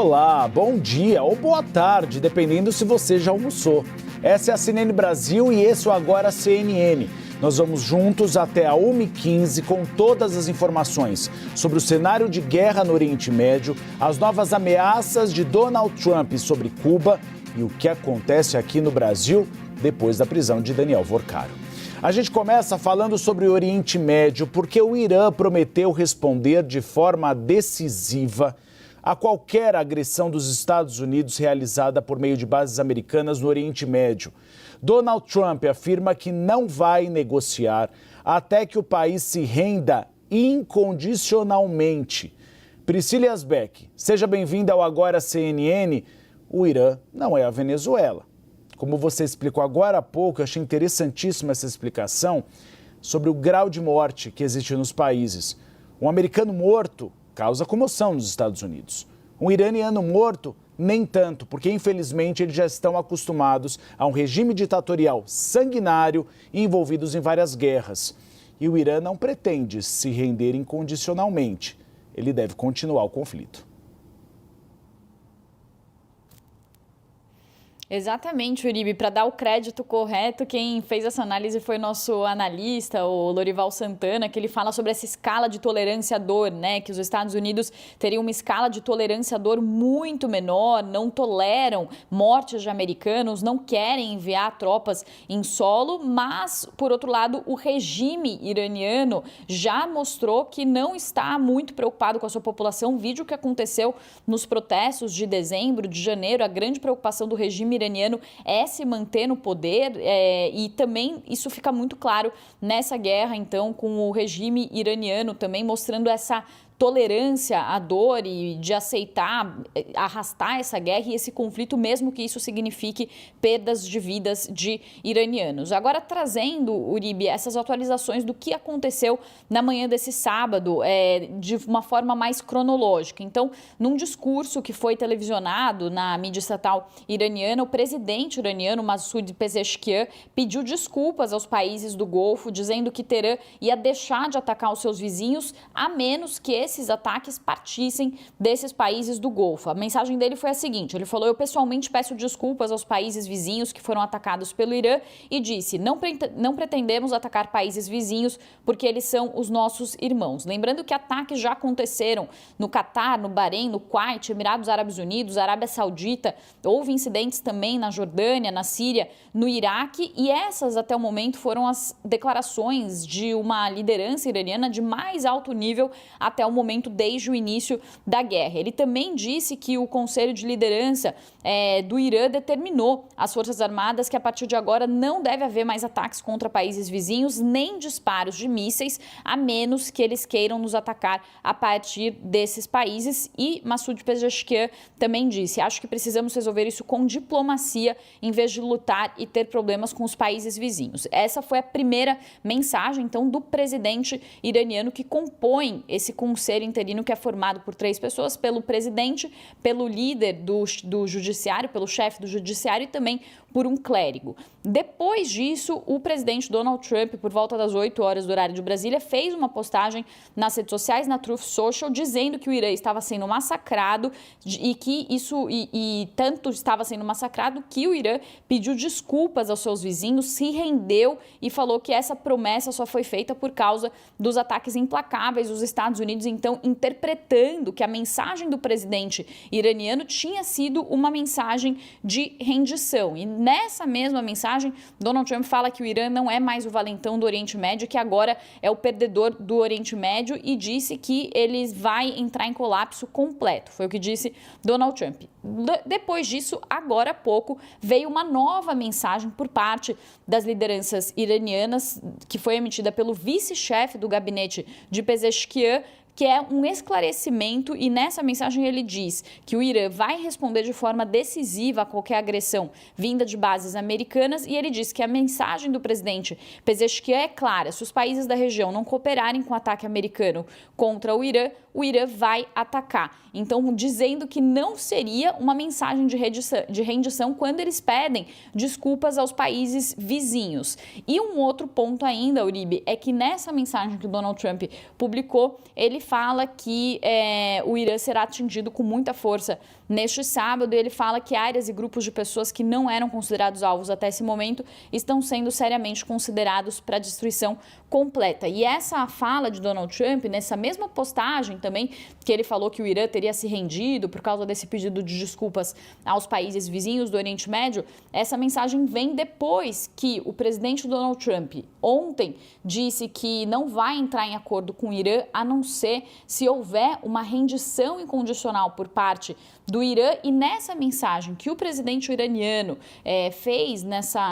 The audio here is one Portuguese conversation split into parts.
Olá, bom dia ou boa tarde, dependendo se você já almoçou. Essa é a CNN Brasil e esse é o Agora CNN. Nós vamos juntos até a 1h15 com todas as informações sobre o cenário de guerra no Oriente Médio, as novas ameaças de Donald Trump sobre Cuba e o que acontece aqui no Brasil depois da prisão de Daniel Vorcaro. A gente começa falando sobre o Oriente Médio porque o Irã prometeu responder de forma decisiva a qualquer agressão dos Estados Unidos realizada por meio de bases americanas no Oriente Médio. Donald Trump afirma que não vai negociar até que o país se renda incondicionalmente. Priscila Yazbek, seja bem-vinda ao Agora CNN. O Irã não é a Venezuela. Como você explicou agora há pouco, eu achei interessantíssima essa explicação sobre o grau de morte que existe nos países. Um americano morto causa comoção nos Estados Unidos. Um iraniano morto, nem tanto, porque infelizmente eles já estão acostumados a um regime ditatorial sanguinário e envolvidos em várias guerras. E o Irã não pretende se render incondicionalmente. Ele deve continuar o conflito. Exatamente, Uribe. Para dar o crédito correto, quem fez essa análise foi nosso analista, o Lorival Santana, que ele fala sobre essa escala de tolerância à dor, né? Que os Estados Unidos teriam uma escala de tolerância à dor muito menor, não toleram mortes de americanos, não querem enviar tropas em solo, mas, por outro lado, o regime iraniano já mostrou que não está muito preocupado com a sua população. Vídeo que aconteceu nos protestos de dezembro, de janeiro, a grande preocupação do regime iraniano é se manter no poder e também isso fica muito claro nessa guerra, então, com o regime iraniano também mostrando essa tolerância à dor e de aceitar, arrastar essa guerra e esse conflito, mesmo que isso signifique perdas de vidas de iranianos. Agora, trazendo, Uribe, essas atualizações do que aconteceu na manhã desse sábado, de uma forma mais cronológica. Então, num discurso que foi televisionado na mídia estatal iraniana, o presidente iraniano, Masoud Pezeshkian, pediu desculpas aos países do Golfo, dizendo que Teherã ia deixar de atacar os seus vizinhos, a menos que esses ataques partissem desses países do Golfo. A mensagem dele foi a seguinte, ele falou: eu pessoalmente peço desculpas aos países vizinhos que foram atacados pelo Irã e disse, não pretendemos atacar países vizinhos porque eles são os nossos irmãos. Lembrando que ataques já aconteceram no Catar, no Bahrein, no Kuwait, Emirados Árabes Unidos, Arábia Saudita, houve incidentes também na Jordânia, na Síria, no Iraque e essas até o momento foram as declarações de uma liderança iraniana de mais alto nível até o momento desde o início da guerra. Ele também disse que o Conselho de Liderança do Irã determinou às Forças Armadas que a partir de agora não deve haver mais ataques contra países vizinhos, nem disparos de mísseis, a menos que eles queiram nos atacar a partir desses países. E Masoud Pezeshkian também disse, acho que precisamos resolver isso com diplomacia, em vez de lutar e ter problemas com os países vizinhos. Essa foi a primeira mensagem, então, do presidente iraniano que compõe esse conselho interino que é formado por 3 pessoas, pelo presidente, pelo líder do judiciário, pelo chefe do judiciário e também por um clérigo. Depois disso, o presidente Donald Trump, por volta das 8 horas do horário de Brasília, fez uma postagem nas redes sociais, na Truth Social, dizendo que o Irã estava sendo massacrado e que tanto estava sendo massacrado que o Irã pediu desculpas aos seus vizinhos, se rendeu e falou que essa promessa só foi feita por causa dos ataques implacáveis dos Estados Unidos, então interpretando que a mensagem do presidente iraniano tinha sido uma mensagem de rendição. E nessa mesma mensagem, Donald Trump fala que o Irã não é mais o valentão do Oriente Médio, que agora é o perdedor do Oriente Médio e disse que ele vai entrar em colapso completo. Foi o que disse Donald Trump. Depois disso, agora há pouco, veio uma nova mensagem por parte das lideranças iranianas, que foi emitida pelo vice-chefe do gabinete de Pezeshkian, que é um esclarecimento, e nessa mensagem ele diz que o Irã vai responder de forma decisiva a qualquer agressão vinda de bases americanas, e ele diz que a mensagem do presidente Pezeshkian é clara: se os países da região não cooperarem com o ataque americano contra o Irã vai atacar. Então, dizendo que não seria uma mensagem de rendição quando eles pedem desculpas aos países vizinhos. E um outro ponto ainda, Uribe, é que nessa mensagem que o Donald Trump publicou, ele fala que o Irã será atingido com muita força neste sábado. Ele fala que áreas e grupos de pessoas que não eram considerados alvos até esse momento estão sendo seriamente considerados para destruição completa. E essa fala de Donald Trump, nessa mesma postagem também, que ele falou que o Irã teria se rendido por causa desse pedido de desculpas aos países vizinhos do Oriente Médio, essa mensagem vem depois que o presidente Donald Trump ontem disse que não vai entrar em acordo com o Irã a não ser se houver uma rendição incondicional por parte do Irã. E nessa mensagem que o presidente iraniano fez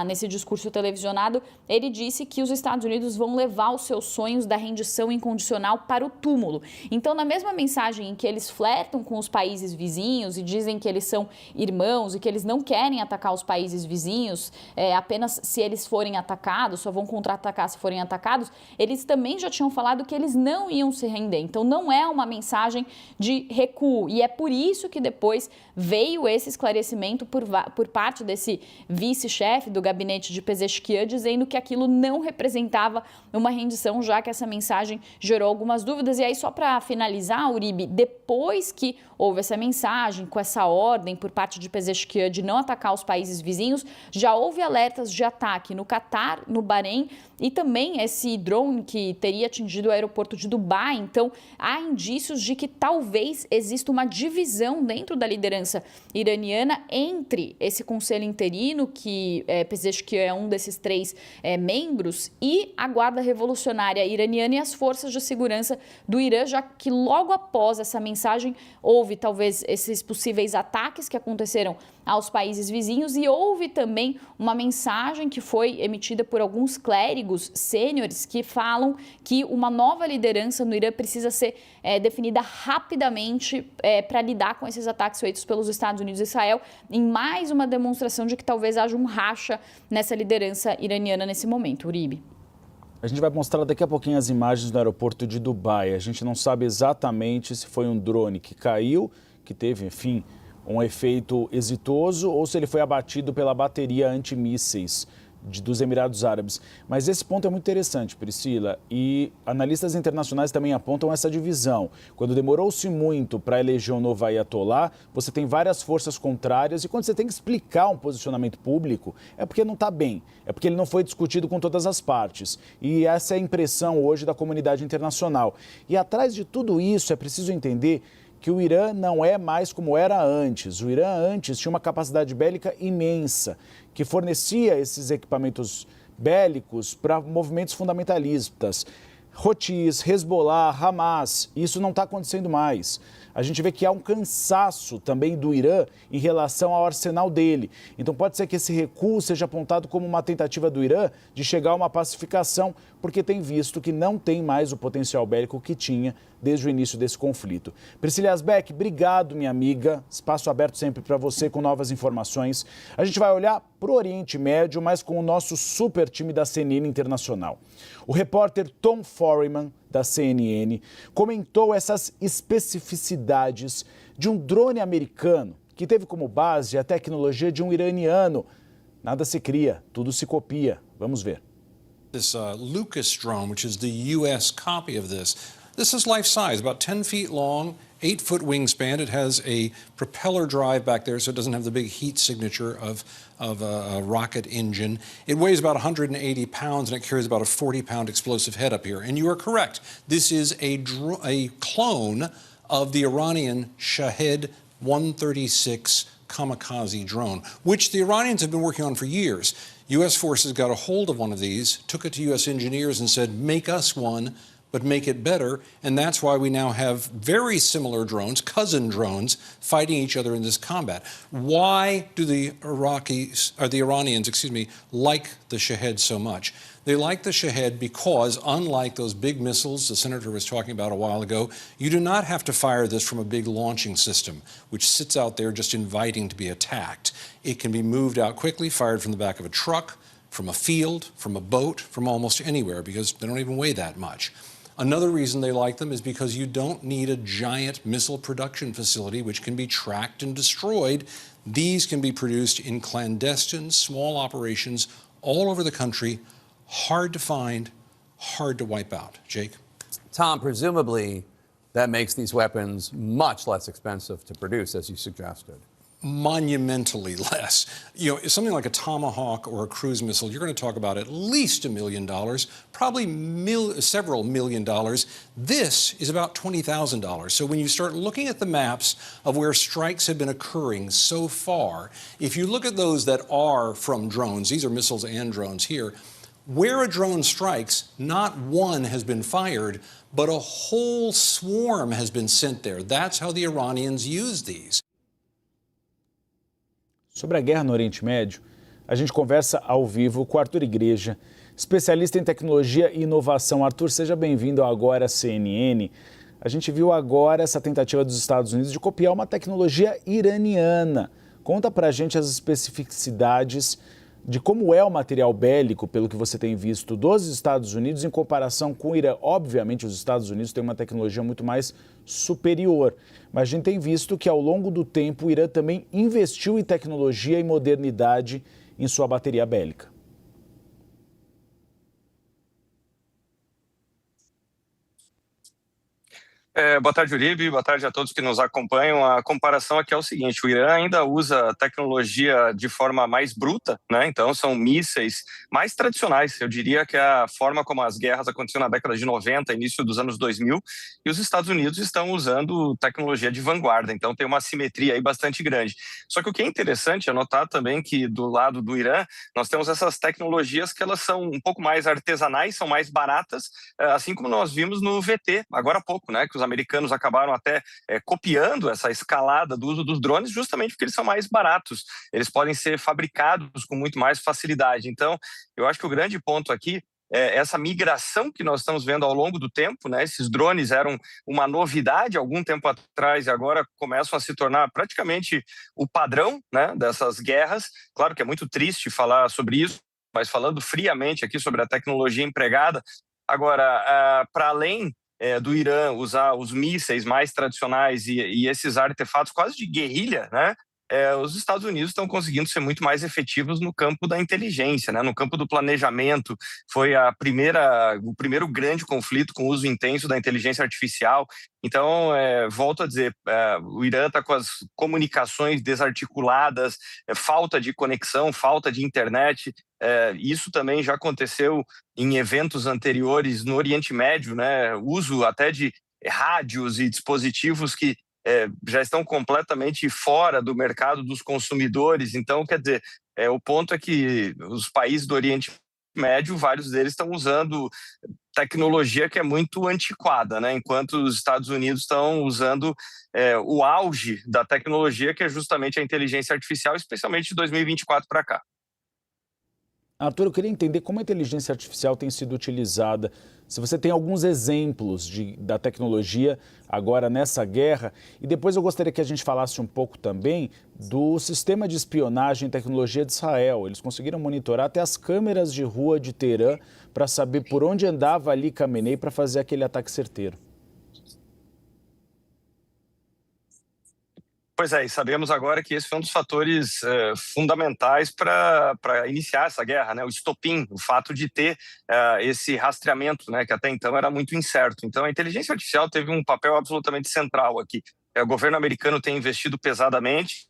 nesse discurso televisionado, ele disse que os Estados Unidos vão levar os seus sonhos da rendição incondicional para o túmulo. Então, na mesma mensagem em que eles flertam com os países vizinhos e dizem que eles são irmãos e que eles não querem atacar os países vizinhos, apenas se eles forem atacados, só vão contra-atacar se forem atacados, eles também já tinham falado que eles não iam se render. Então, não é uma mensagem de recuo. E é por isso que depois veio esse esclarecimento por parte desse vice-chefe do gabinete de Pezeshkian, dizendo que aquilo não representava uma rendição, já que essa mensagem gerou algumas dúvidas. E aí, só para finalizar, Uribe, depois que houve essa mensagem, com essa ordem por parte de Pezeshkian de não atacar os países vizinhos, já houve alertas de ataque no Catar, no Bahrein e também esse drone que teria atingido o aeroporto de Dubai. Então, há indícios de que talvez exista uma divisão dentro da liderança iraniana entre esse conselho interino, que Pezeshkian é um desses 3 membros, e a Guarda Revolucionária Iraniana e as forças de segurança do Irã, já que logo após essa mensagem houve talvez esses possíveis ataques que aconteceram aos países vizinhos, e houve também uma mensagem que foi emitida por alguns clérigos sêniores que falam que uma nova liderança no Irã precisa ser definida rapidamente para lidar com esses ataques feitos pelos Estados Unidos e Israel, em mais uma demonstração de que talvez haja um racha nessa liderança iraniana nesse momento. Uribe. A gente vai mostrar daqui a pouquinho as imagens do aeroporto de Dubai. A gente não sabe exatamente se foi um drone que caiu, que teve, enfim, um efeito exitoso, ou se ele foi abatido pela bateria antimísseis dos Emirados Árabes. Mas esse ponto é muito interessante, Priscila, e analistas internacionais também apontam essa divisão. Quando demorou-se muito para eleger um novo ayatollah, você tem várias forças contrárias, e quando você tem que explicar um posicionamento público, é porque não está bem, é porque ele não foi discutido com todas as partes. E essa é a impressão hoje da comunidade internacional. E atrás de tudo isso é preciso entender que o Irã não é mais como era antes. O Irã antes tinha uma capacidade bélica imensa, que fornecia esses equipamentos bélicos para movimentos fundamentalistas. Houthis, Hezbollah, Hamas, isso não está acontecendo mais. A gente vê que há um cansaço também do Irã em relação ao arsenal dele. Então pode ser que esse recuo seja apontado como uma tentativa do Irã de chegar a uma pacificação, porque tem visto que não tem mais o potencial bélico que tinha desde o início desse conflito. Priscila Asbeck, obrigado, minha amiga. Espaço aberto sempre para você com novas informações. A gente vai olhar para o Oriente Médio, mas com o nosso super time da CNN Internacional. O repórter Tom Foreman, da CNN, comentou essas especificidades de um drone americano que teve como base a tecnologia de um iraniano. Nada se cria, tudo se copia. Vamos ver. This Lucas drone, which is the U.S. copy of this. This is life-size, about 10 feet long, 8-foot wingspan. It has a propeller drive back there, so it doesn't have the big heat signature of a rocket engine. It weighs about 180 pounds, and it carries about a 40-pound explosive head up here. And you are correct. This is a clone of the Iranian Shahed 136 kamikaze drone, which the Iranians have been working on for years. U.S. forces got a hold of one of these, took it to U.S. engineers and said, make us one, but make it better. And that's why we now have very similar drones, cousin drones, fighting each other in this combat. Why do the Iranians, like the Shahed so much? They like the Shahed because, unlike those big missiles the senator was talking about a while ago, you do not have to fire this from a big launching system, which sits out there just inviting to be attacked. It can be moved out quickly, fired from the back of a truck, from a field, from a boat, from almost anywhere, because they don't even weigh that much. Another reason they like them is because you don't need a giant missile production facility which can be tracked and destroyed. These can be produced in clandestine, small operations all over the country, hard to find, hard to wipe out. Jake? Tom, presumably That makes these weapons much less expensive to produce, as you suggested. Monumentally less. You know, something like a Tomahawk or a cruise missile, you're going to talk about at least $1 million, probably several $1 million. This is about $20,000. So when you start looking at the maps of where strikes have been occurring so far, if you look at those that are from drones, these are missiles and drones here, where a drone strikes, not one has been fired, but a whole swarm has been sent there. That's how the Iranians use these. Sobre a guerra no Oriente Médio, a gente conversa ao vivo com Arthur Igreja, especialista em tecnologia e inovação. Arthur, seja bem-vindo ao Agora CNN. A gente viu agora essa tentativa dos Estados Unidos de copiar uma tecnologia iraniana. Conta pra gente as especificidades de como é o material bélico, pelo que você tem visto, dos Estados Unidos em comparação com o Irã. Obviamente, os Estados Unidos têm uma tecnologia muito mais superior, mas a gente tem visto que ao longo do tempo o Irã também investiu em tecnologia e modernidade em sua bateria bélica. Boa tarde, Uribe. Boa tarde a todos que nos acompanham. A comparação aqui é o seguinte: o Irã ainda usa tecnologia de forma mais bruta, né? Então são mísseis mais tradicionais. Eu diria que é a forma como as guerras aconteceram na década de 90, início dos anos 2000, e os Estados Unidos estão usando tecnologia de vanguarda. Então tem uma simetria aí bastante grande. Só que o que é interessante é notar também que do lado do Irã nós temos essas tecnologias que elas são um pouco mais artesanais, são mais baratas, assim como nós vimos no VT agora há pouco, né? Que os americanos acabaram até copiando essa escalada do uso dos drones justamente porque eles são mais baratos, eles podem ser fabricados com muito mais facilidade. Então, eu acho que o grande ponto aqui é essa migração que nós estamos vendo ao longo do tempo, né? Esses drones eram uma novidade algum tempo atrás e agora começam a se tornar praticamente o padrão, né, dessas guerras. Claro que é muito triste falar sobre isso, mas falando friamente aqui sobre a tecnologia empregada, agora, para além do Irã usar os mísseis mais tradicionais e esses artefatos quase de guerrilha, né? Os Estados Unidos estão conseguindo ser muito mais efetivos no campo da inteligência, né? No campo do planejamento. Foi o primeiro grande conflito com o uso intenso da inteligência artificial. Então, volto a dizer, o Irã está com as comunicações desarticuladas, falta de conexão, falta de internet. Isso também já aconteceu em eventos anteriores no Oriente Médio, né? Uso até de rádios e dispositivos que já estão completamente fora do mercado dos consumidores. Então, quer dizer, o ponto é que os países do Oriente Médio, vários deles estão usando tecnologia que é muito antiquada, né? Enquanto os Estados Unidos estão usando o auge da tecnologia, que é justamente a inteligência artificial, especialmente de 2024 para cá. Arthur, eu queria entender como a inteligência artificial tem sido utilizada. Se você tem alguns exemplos da tecnologia agora nessa guerra. E depois eu gostaria que a gente falasse um pouco também do sistema de espionagem e tecnologia de Israel. Eles conseguiram monitorar até as câmeras de rua de Teherã para saber por onde andava Ali Khamenei para fazer aquele ataque certeiro. Pois é, e sabemos agora que esse foi um dos fatores fundamentais para iniciar essa guerra, né? O estopim, o fato de ter esse rastreamento, né? Que até então era muito incerto. Então a inteligência artificial teve um papel absolutamente central aqui. O governo americano tem investido pesadamente,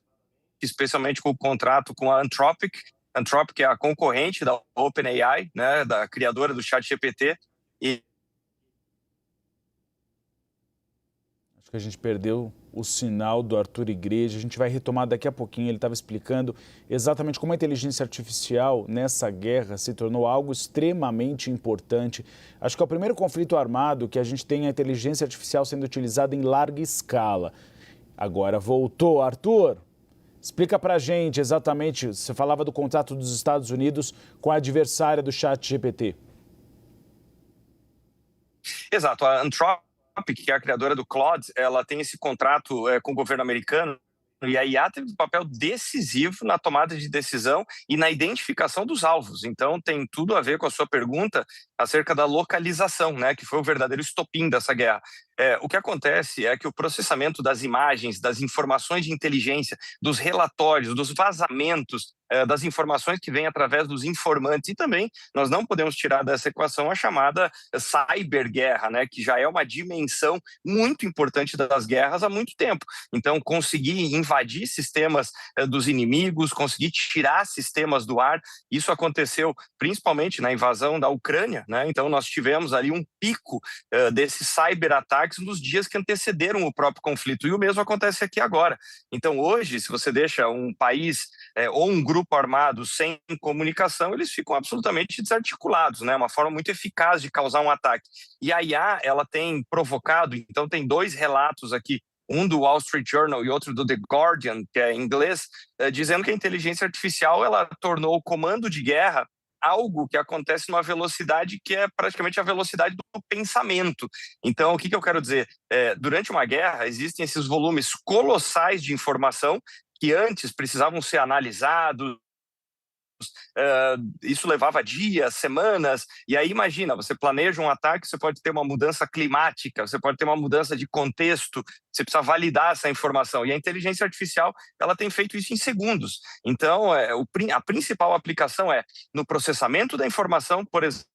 especialmente com o contrato com a Anthropic. Anthropic é a concorrente da OpenAI, né? Da criadora do ChatGPT. Acho que a gente perdeu o sinal do Arthur Igreja. A gente vai retomar daqui a pouquinho. Ele estava explicando exatamente como a inteligência artificial nessa guerra se tornou algo extremamente importante. Acho que é o primeiro conflito armado que a gente tem a inteligência artificial sendo utilizada em larga escala. Agora voltou. Arthur, explica pra gente exatamente, você falava do contrato dos Estados Unidos com a adversária do ChatGPT. Exato, a Anthropic, que é a criadora do Claude, ela tem esse contrato com o governo americano, e a IA teve um papel decisivo na tomada de decisão e na identificação dos alvos. Então tem tudo a ver com a sua pergunta acerca da localização, né, que foi o verdadeiro estopim dessa guerra. O que acontece é que o processamento das imagens, das informações de inteligência, dos relatórios, dos vazamentos, das informações que vêm através dos informantes, e também nós não podemos tirar dessa equação a chamada cyberguerra, né, que já é uma dimensão muito importante das guerras há muito tempo. Então, conseguir invadir sistemas dos inimigos, conseguir tirar sistemas do ar, isso aconteceu principalmente na invasão da Ucrânia, né? Então, nós tivemos ali um pico desses cyberataques nos dias que antecederam o próprio conflito, e o mesmo acontece aqui agora. Então, hoje, se você deixa um país ou um grupo armado sem comunicação, eles ficam absolutamente desarticulados, né? Uma forma muito eficaz de causar um ataque. E a IA, ela tem provocado, então tem 2 relatos aqui, um do Wall Street Journal e outro do The Guardian, que é em inglês, dizendo que a inteligência artificial ela tornou o comando de guerra algo que acontece numa velocidade que é praticamente a velocidade do pensamento. Então, o que eu quero dizer? Durante uma guerra, existem esses volumes colossais de informação que antes precisavam ser analisados, isso levava dias, semanas, e aí imagina, você planeja um ataque, você pode ter uma mudança climática, você pode ter uma mudança de contexto, você precisa validar essa informação, e a inteligência artificial, ela tem feito isso em segundos. Então, a principal aplicação é no processamento da informação, por exemplo.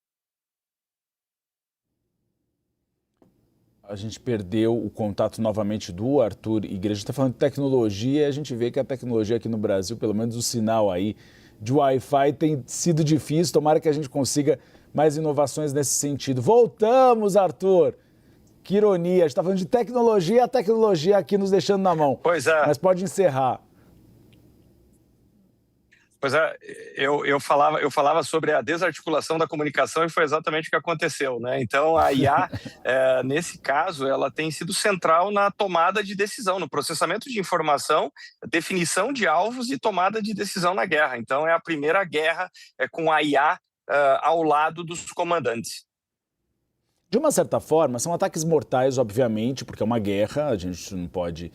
A gente perdeu o contato novamente do Arthur Igreja. A gente está falando de tecnologia e a gente vê que a tecnologia aqui no Brasil, pelo menos o sinal aí de Wi-Fi, tem sido difícil. Tomara que a gente consiga mais inovações nesse sentido. Voltamos, Arthur! Que ironia, a gente está falando de tecnologia e a tecnologia aqui nos deixando na mão. Pois é. Mas pode encerrar. Pois é, eu falava sobre a desarticulação da comunicação e foi exatamente o que aconteceu, né? Então, a IA, nesse caso, ela tem sido central na tomada de decisão, no processamento de informação, definição de alvos e tomada de decisão na guerra. Então, é a primeira guerra com a IA ao lado dos comandantes. De uma certa forma, são ataques mortais, obviamente, porque é uma guerra, a gente não pode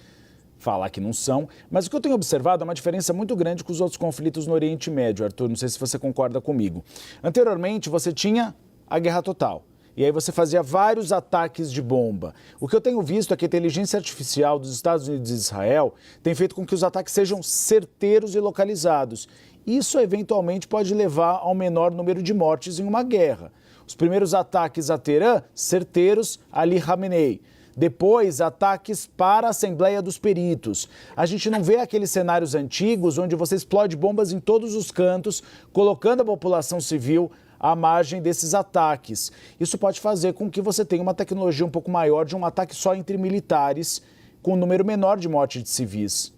falar que não são, mas o que eu tenho observado é uma diferença muito grande com os outros conflitos no Oriente Médio, Arthur, não sei se você concorda comigo. Anteriormente, você tinha a guerra total, e aí você fazia vários ataques de bomba. O que eu tenho visto é que a inteligência artificial dos Estados Unidos e Israel tem feito com que os ataques sejam certeiros e localizados. Isso, eventualmente, pode levar ao menor número de mortes em uma guerra. Os primeiros ataques a Teherã, certeiros, Ali Khamenei. Depois, ataques para a Assembleia dos Peritos. A gente não vê aqueles cenários antigos onde você explode bombas em todos os cantos, colocando a população civil à margem desses ataques. Isso pode fazer com que você tenha uma tecnologia um pouco maior de um ataque só entre militares, com um número menor de mortes de civis.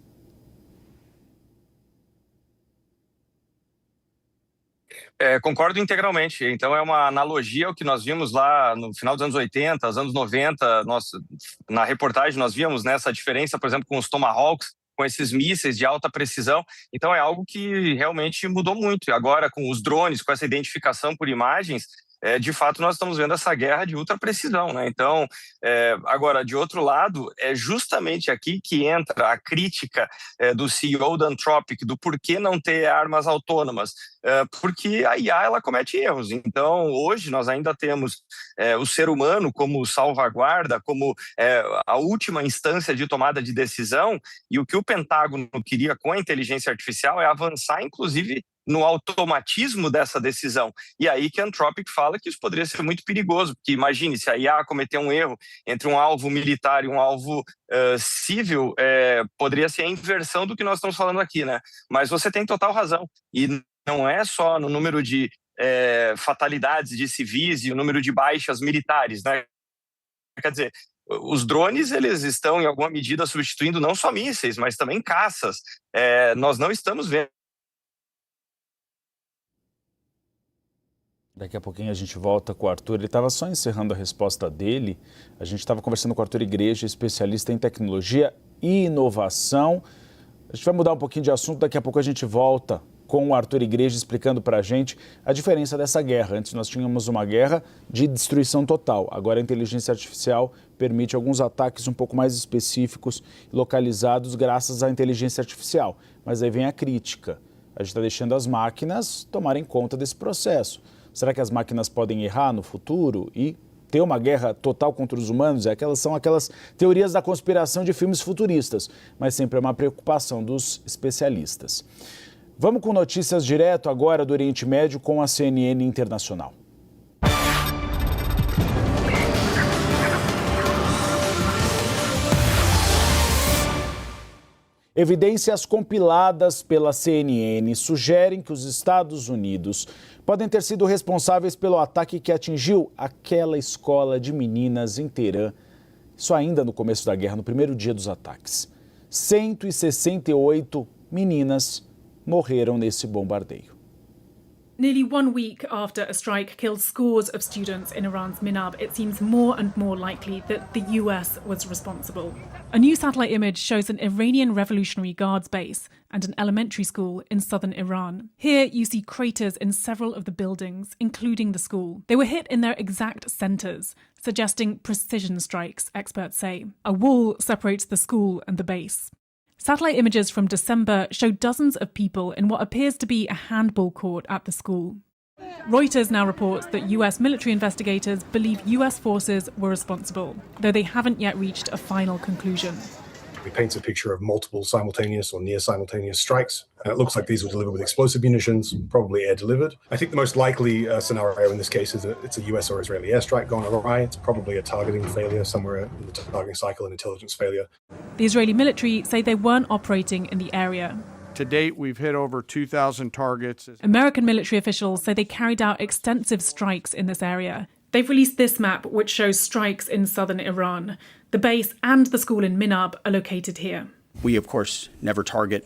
Concordo integralmente. Então, é uma analogia ao que nós vimos lá no final dos anos 80, anos 90. Na reportagem, nós víamos essa diferença, por exemplo, com os Tomahawks, com esses mísseis de alta precisão. Então, é algo que realmente mudou muito. E agora, com os drones, com essa identificação por imagens, de fato, nós estamos vendo essa guerra de ultra precisão, né? Então, agora, de outro lado, é justamente aqui que entra a crítica do CEO da Anthropic, do porquê não ter armas autônomas, porque a IA, ela comete erros. Então, hoje, nós ainda temos o ser humano como salvaguarda, como a última instância de tomada de decisão, e o que o Pentágono queria com a inteligência artificial é avançar, inclusive, no automatismo dessa decisão. E aí que a Anthropic fala que isso poderia ser muito perigoso, porque imagine se a IA cometer um erro entre um alvo militar e um alvo civil, poderia ser a inversão do que nós estamos falando aqui, né? Mas você tem total razão. E não é só no número de fatalidades de civis e o número de baixas militares, né? Quer dizer, os drones, eles estão, em alguma medida, substituindo não só mísseis, mas também caças. Nós não estamos vendo. Daqui a pouquinho a gente volta com o Arthur. Ele estava só encerrando a resposta dele. A gente estava conversando com o Arthur Igreja, especialista em tecnologia e inovação. A gente vai mudar um pouquinho de assunto. Daqui a pouco a gente volta com o Arthur Igreja explicando para a gente a diferença dessa guerra. Antes nós tínhamos uma guerra de destruição total. Agora a inteligência artificial permite alguns ataques um pouco mais específicos e localizados graças à inteligência artificial. Mas aí vem a crítica. A gente está deixando as máquinas tomarem conta desse processo. Será que as máquinas podem errar no futuro e ter uma guerra total contra os humanos, são aquelas teorias da conspiração de filmes futuristas, mas sempre é uma preocupação dos especialistas. Vamos com notícias direto agora do Oriente Médio com a CNN Internacional. Evidências compiladas pela CNN sugerem que os Estados Unidos podem ter sido responsáveis pelo ataque que atingiu aquela escola de meninas em Teherã, isso ainda no começo da guerra, no primeiro dia dos ataques. 168 meninas morreram nesse bombardeio. Nearly 1 week after a strike killed scores of students in Iran's Minab, it seems more and more likely that the US was responsible. A new satellite image shows an Iranian Revolutionary Guards base and an elementary school in southern Iran. Here you see craters in several of the buildings, including the school. They were hit in their exact centres, suggesting precision strikes, experts say. A wall separates the school and the base. Satellite images from December show dozens of people in what appears to be a handball court at the school. Reuters now reports that US military investigators believe US forces were responsible, though they haven't yet reached a final conclusion. It paints a picture of multiple simultaneous or near simultaneous strikes, and it looks like these were delivered with explosive munitions, probably air delivered. I think the most likely scenario in this case is that it's a US or Israeli airstrike gone awry. It's probably a targeting failure somewhere in the targeting cycle, an intelligence failure. The Israeli military say they weren't operating in the area. To date, we've hit over 2,000 targets. American military officials say they carried out extensive strikes in this area. They've released this map, which shows strikes in southern Iran. The base and the school in Minab are located here. We, of course, never target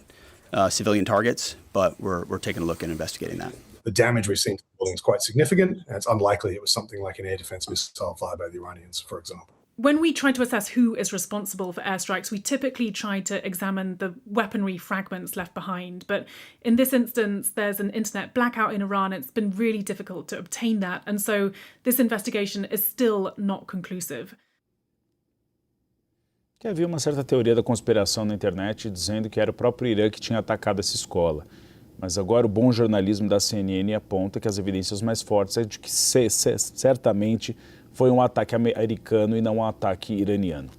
civilian targets, but we're taking a look and investigating that. The damage we've seen to the building is quite significant, and it's unlikely it was something like an air defense missile fired by the Iranians, for example. When we try to assess who is responsible for airstrikes, we typically try to examine the weaponry fragments left behind. But in this instance, there's an internet blackout in Iran. It's been really difficult to obtain that. And so this investigation is still not conclusive. Que havia uma certa teoria da conspiração na internet dizendo que era o próprio Irã que tinha atacado essa escola. Mas agora o bom jornalismo da CNN aponta que as evidências mais fortes é de que certamente foi um ataque americano e não um ataque iraniano.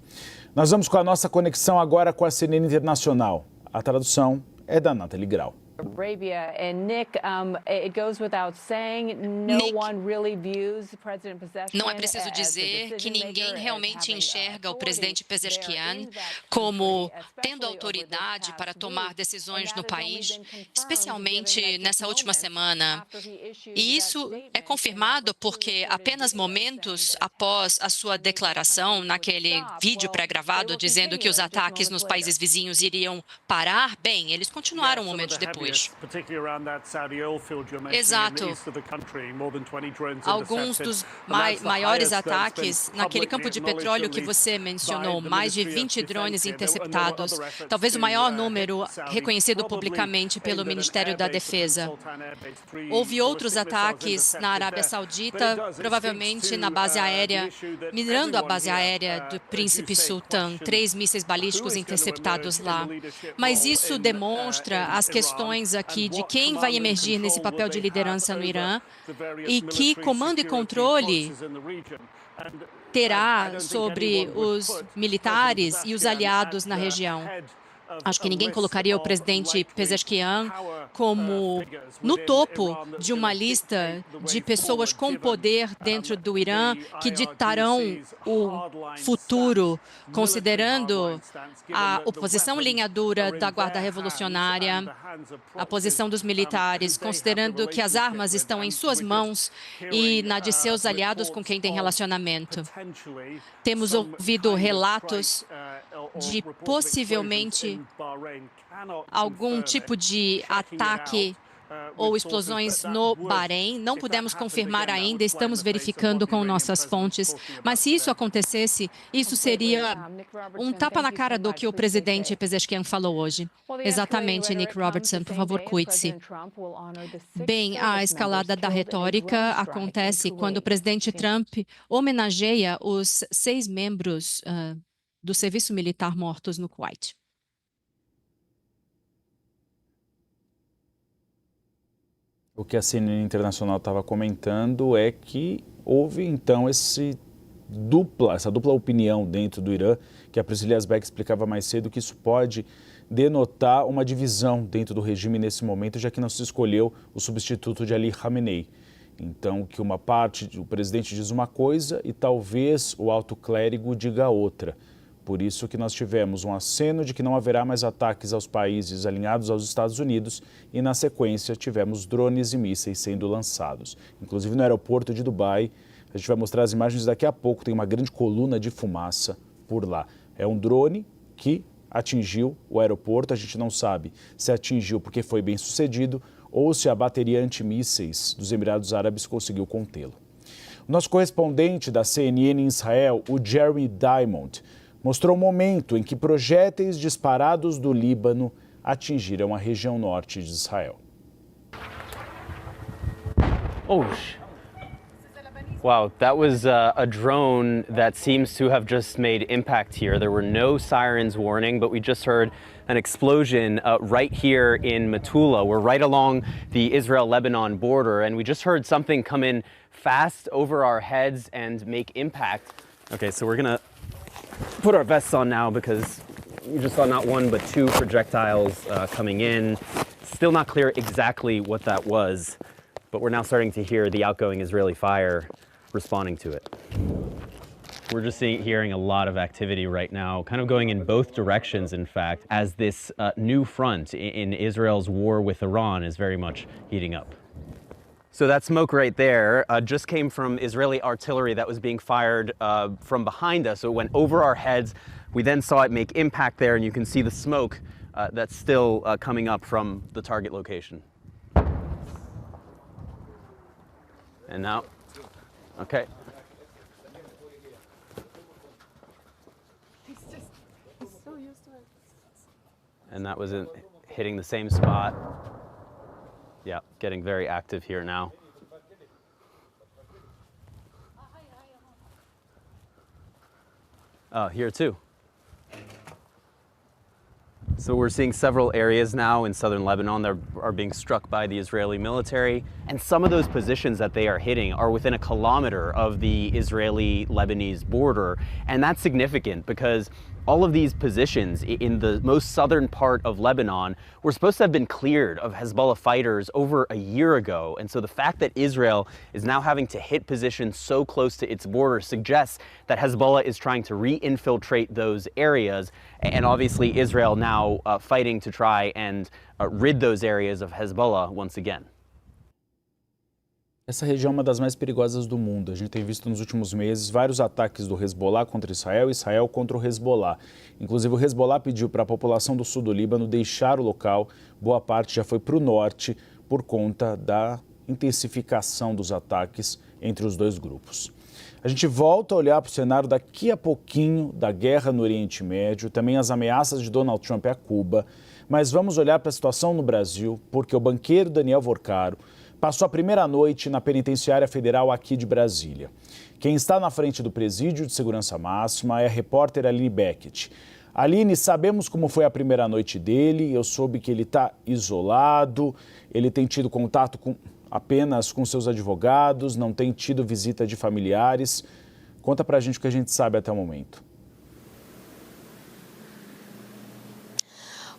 Nós vamos com a nossa conexão agora com a CNN Internacional. A tradução é da Nathalie Grau. Arabia and Nick, it goes without saying, no one really views President Pezeshkian. Não é preciso dizer que ninguém realmente enxerga o presidente Pezeshkian como tendo autoridade para tomar decisões no país, especialmente nessa última semana. E isso é confirmado porque apenas momentos após a sua declaração, naquele vídeo pré-gravado dizendo que os ataques nos países vizinhos iriam parar, bem, eles continuaram momentos depois. Exato. Alguns dos maiores ataques naquele campo de petróleo que você mencionou, mais de 20 drones interceptados, talvez o maior número reconhecido publicamente pelo Ministério da Defesa. Houve outros ataques na Arábia Saudita, provavelmente na base aérea, mirando a base aérea do Príncipe Sultan, 3 mísseis balísticos interceptados lá. Mas isso demonstra as questões aqui de quem vai emergir nesse papel de liderança no Irã e que comando e controle terá sobre os militares e os aliados na região. Acho que ninguém colocaria o presidente Pezeshkian como no topo de uma lista de pessoas com poder dentro do Irã que ditarão o futuro, considerando a oposição linha dura da Guarda Revolucionária, a posição dos militares, considerando que as armas estão em suas mãos e na de seus aliados com quem tem relacionamento. Temos ouvido relatos de possivelmente algum tipo de ataque ou explosões no Bahrein. Não pudemos confirmar ainda, estamos verificando com nossas fontes. Mas se isso acontecesse, isso seria um tapa na cara do que o presidente Pezeshkian falou hoje. Exatamente, Nick Robertson, por favor, cuide-se. Bem, a escalada da retórica acontece quando o presidente Trump homenageia os 6 membros do serviço militar mortos no Kuwait. O que a CNN Internacional estava comentando é que houve, então, esse essa dupla opinião dentro do Irã, que a Priscila Yazbek explicava mais cedo, que isso pode denotar uma divisão dentro do regime nesse momento, já que não se escolheu o substituto de Ali Khamenei. Então, que uma parte, o presidente diz uma coisa e talvez o alto clérigo diga outra. Por isso que nós tivemos um aceno de que não haverá mais ataques aos países alinhados aos Estados Unidos e, na sequência, tivemos drones e mísseis sendo lançados. Inclusive no aeroporto de Dubai, a gente vai mostrar as imagens daqui a pouco, tem uma grande coluna de fumaça por lá. É um drone que atingiu o aeroporto, a gente não sabe se atingiu porque foi bem sucedido ou se a bateria antimísseis dos Emirados Árabes conseguiu contê-lo. O nosso correspondente da CNN em Israel, o Jeremy Diamond, mostrou o momento em que projéteis disparados do Líbano atingiram a região norte de Israel. Wow, that was a drone that seems to have just made impact here. There were no sirens warning, but we just heard an explosion right here in Metula. We're right along the Israel-Lebanon border, and we just heard something come in fast over our heads and make impact. Okay, so we're gonna put our vests on now because we just saw not one but two projectiles coming in. Still not clear exactly what that was, but we're now starting to hear the outgoing Israeli fire responding to it. We're just hearing a lot of activity right now, kind of going in both directions, in fact, as this new front in Israel's war with Iran is very much heating up. So that smoke right there just came from Israeli artillery that was being fired from behind us. So it went over our heads. We then saw it make impact there, and you can see the smoke that's still coming up from the target location. And now, okay. He's so used to it. And that was hitting the same spot. Yeah, getting very active here now. Here too. So we're seeing several areas now in southern Lebanon that are being struck by the Israeli military. And some of those positions that they are hitting are within a kilometer of the Israeli-Lebanese border. And that's significant because all of these positions in the most southern part of Lebanon were supposed to have been cleared of Hezbollah fighters over a year ago. And so the fact that Israel is now having to hit positions so close to its border suggests that Hezbollah is trying to re-infiltrate those areas. And obviously Israel now fighting to try and rid those areas of Hezbollah once again. Essa região é uma das mais perigosas do mundo. A gente tem visto nos últimos meses vários ataques do Hezbollah contra Israel e Israel contra o Hezbollah. Inclusive, o Hezbollah pediu para a população do sul do Líbano deixar o local. Boa parte já foi para o norte por conta da intensificação dos ataques entre os dois grupos. A gente volta a olhar para o cenário daqui a pouquinho da guerra no Oriente Médio, também as ameaças de Donald Trump a Cuba. Mas vamos olhar para a situação no Brasil, porque o banqueiro Daniel Vorcaro passou a primeira noite na penitenciária federal aqui de Brasília. Quem está na frente do presídio de segurança máxima é a repórter Aline Beckett. Aline, sabemos como foi a primeira noite dele, eu soube que ele está isolado, ele tem tido contato apenas com seus advogados, não tem tido visita de familiares. Conta pra gente o que a gente sabe até o momento.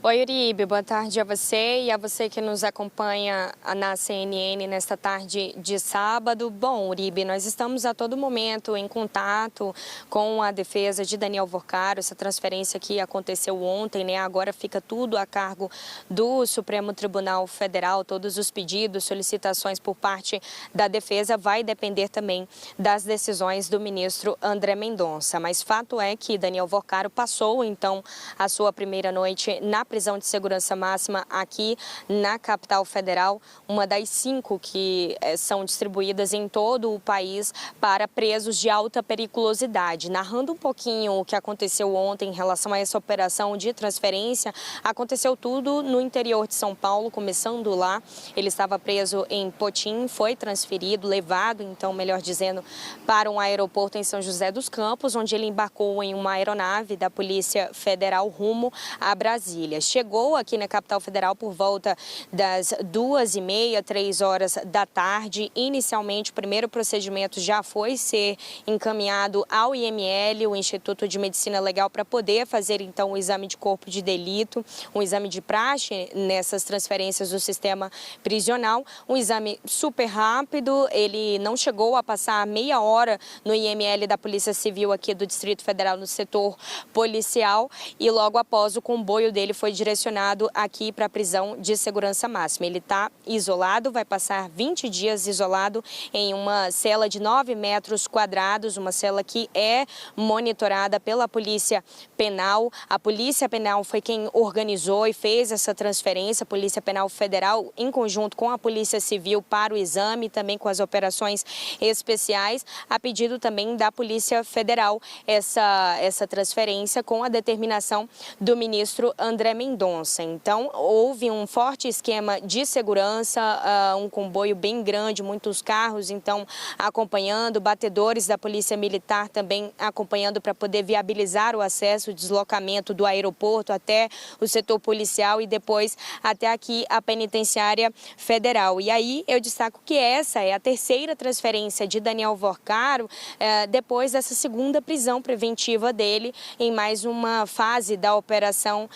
Oi, Uribe, boa tarde a você e a você que nos acompanha na CNN nesta tarde de sábado. Bom, Uribe, nós estamos a todo momento em contato com a defesa de Daniel Vorcaro, essa transferência que aconteceu ontem, né? Agora fica tudo a cargo do Supremo Tribunal Federal, todos os pedidos, solicitações por parte da defesa vai depender também das decisões do ministro André Mendonça. Mas fato é que Daniel Vorcaro passou, então, a sua primeira noite na prisão de segurança máxima aqui na capital federal, uma das 5 que são distribuídas em todo o país para presos de alta periculosidade. Narrando um pouquinho o que aconteceu ontem em relação a essa operação de transferência, aconteceu tudo no interior de São Paulo, começando lá. Ele estava preso em Potim, foi transferido, levado, então, melhor dizendo, para um aeroporto em São José dos Campos, onde ele embarcou em uma aeronave da Polícia Federal rumo a Brasília. Chegou aqui na capital federal por volta das 2h30, 3 horas da tarde. Inicialmente, o primeiro procedimento já foi ser encaminhado ao IML, o Instituto de Medicina Legal, para poder fazer então o exame de corpo de delito, um exame de praxe nessas transferências do sistema prisional. Um exame super rápido, ele não chegou a passar meia hora no IML da Polícia Civil aqui do Distrito Federal, no setor policial, e logo após o comboio dele foi direcionado aqui para a prisão de segurança máxima. Ele está isolado, vai passar 20 dias isolado em uma cela de 9 metros quadrados, uma cela que é monitorada pela Polícia Penal. A Polícia Penal foi quem organizou e fez essa transferência, a Polícia Penal Federal, em conjunto com a Polícia Civil, para o exame, também com as operações especiais, a pedido também da Polícia Federal, essa transferência com a determinação do ministro André Mendonça. Então, houve um forte esquema de segurança, um comboio bem grande, muitos carros, então, acompanhando, batedores da Polícia Militar também acompanhando para poder viabilizar o acesso, o deslocamento do aeroporto até o setor policial e depois até aqui a penitenciária federal. E aí eu destaco que essa é a terceira transferência de Daniel Vorcaro depois dessa segunda prisão preventiva dele em mais uma fase da operação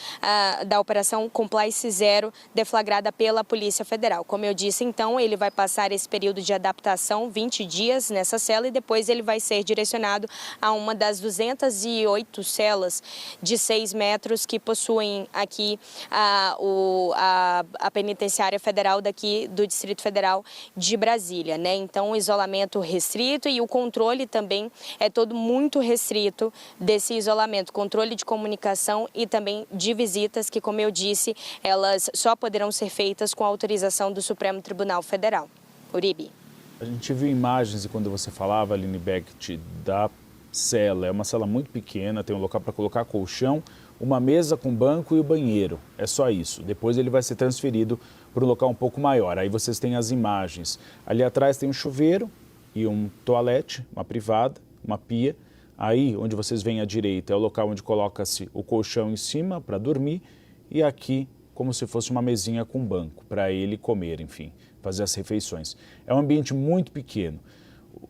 Compliance Zero deflagrada pela Polícia Federal. Como eu disse, então, ele vai passar esse período de adaptação, 20 dias nessa cela, e depois ele vai ser direcionado a uma das 208 celas de 6 metros que possuem aqui a penitenciária federal daqui do Distrito Federal de Brasília, né? Então, o isolamento restrito e o controle também é todo muito restrito desse isolamento, controle de comunicação e também de visitas que, como eu disse, elas só poderão ser feitas com a autorização do Supremo Tribunal Federal. Uribe. A gente viu imagens e quando você falava, Aline Becht, da cela. É uma cela muito pequena, tem um local para colocar colchão, uma mesa com banco e o banheiro. É só isso. Depois ele vai ser transferido para um local um pouco maior. Aí vocês têm as imagens. Ali atrás tem um chuveiro e um toalete, uma privada, uma pia. Aí, onde vocês veem à direita, é o local onde coloca-se o colchão em cima para dormir. E aqui, como se fosse uma mesinha com banco, para ele comer, enfim, fazer as refeições. É um ambiente muito pequeno.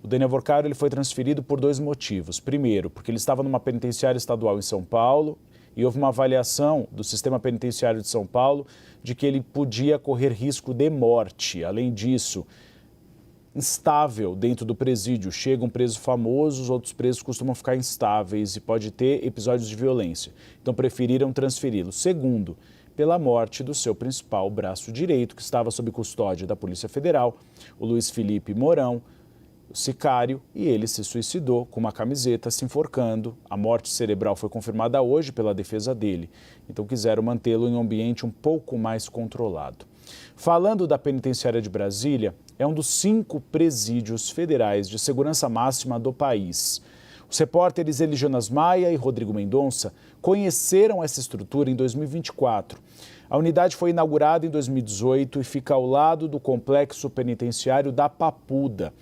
O Daniel Vorcaro ele foi transferido por 2 motivos. Primeiro, porque ele estava numa penitenciária estadual em São Paulo e houve uma avaliação do sistema penitenciário de São Paulo de que ele podia correr risco de morte. Além disso, instável dentro do presídio. Chega um preso famoso, os outros presos costumam ficar instáveis e pode ter episódios de violência. Então preferiram transferi-lo. Segundo, pela morte do seu principal braço direito, que estava sob custódia da Polícia Federal, o Luiz Felipe Mourão, o sicário, e ele se suicidou com uma camiseta, se enforcando. A morte cerebral foi confirmada hoje pela defesa dele. Então quiseram mantê-lo em um ambiente um pouco mais controlado. Falando da penitenciária de Brasília, é um dos 5 presídios federais de segurança máxima do país. Os repórteres Eli Jonas Maia e Rodrigo Mendonça conheceram essa estrutura em 2024. A unidade foi inaugurada em 2018 e fica ao lado do complexo penitenciário da Papuda.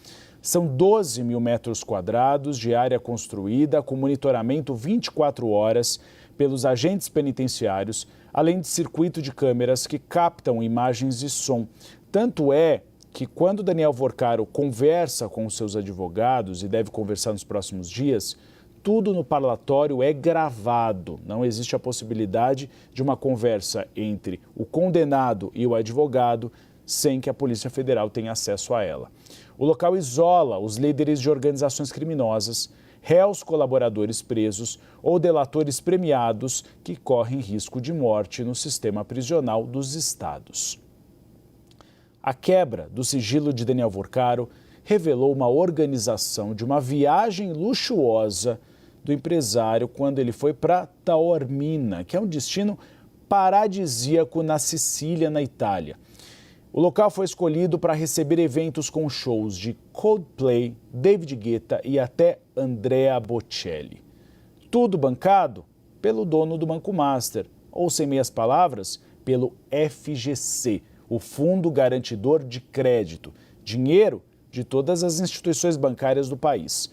São 12 mil metros quadrados de área construída com monitoramento 24 horas pelos agentes penitenciários, além de circuito de câmeras que captam imagens e som. Tanto é que quando Daniel Vorcaro conversa com os seus advogados, e deve conversar nos próximos dias, tudo no parlatório é gravado. Não existe a possibilidade de uma conversa entre o condenado e o advogado sem que a Polícia Federal tenha acesso a ela. O local isola os líderes de organizações criminosas, réus colaboradores presos ou delatores premiados que correm risco de morte no sistema prisional dos estados. A quebra do sigilo de Daniel Vorcaro revelou uma organização de uma viagem luxuosa do empresário quando ele foi para Taormina, que é um destino paradisíaco na Sicília, na Itália. O local foi escolhido para receber eventos com shows de Coldplay, David Guetta e até Andrea Bocelli. Tudo bancado pelo dono do Banco Master, ou sem meias palavras, pelo FGC, o Fundo Garantidor de Crédito, dinheiro de todas as instituições bancárias do país.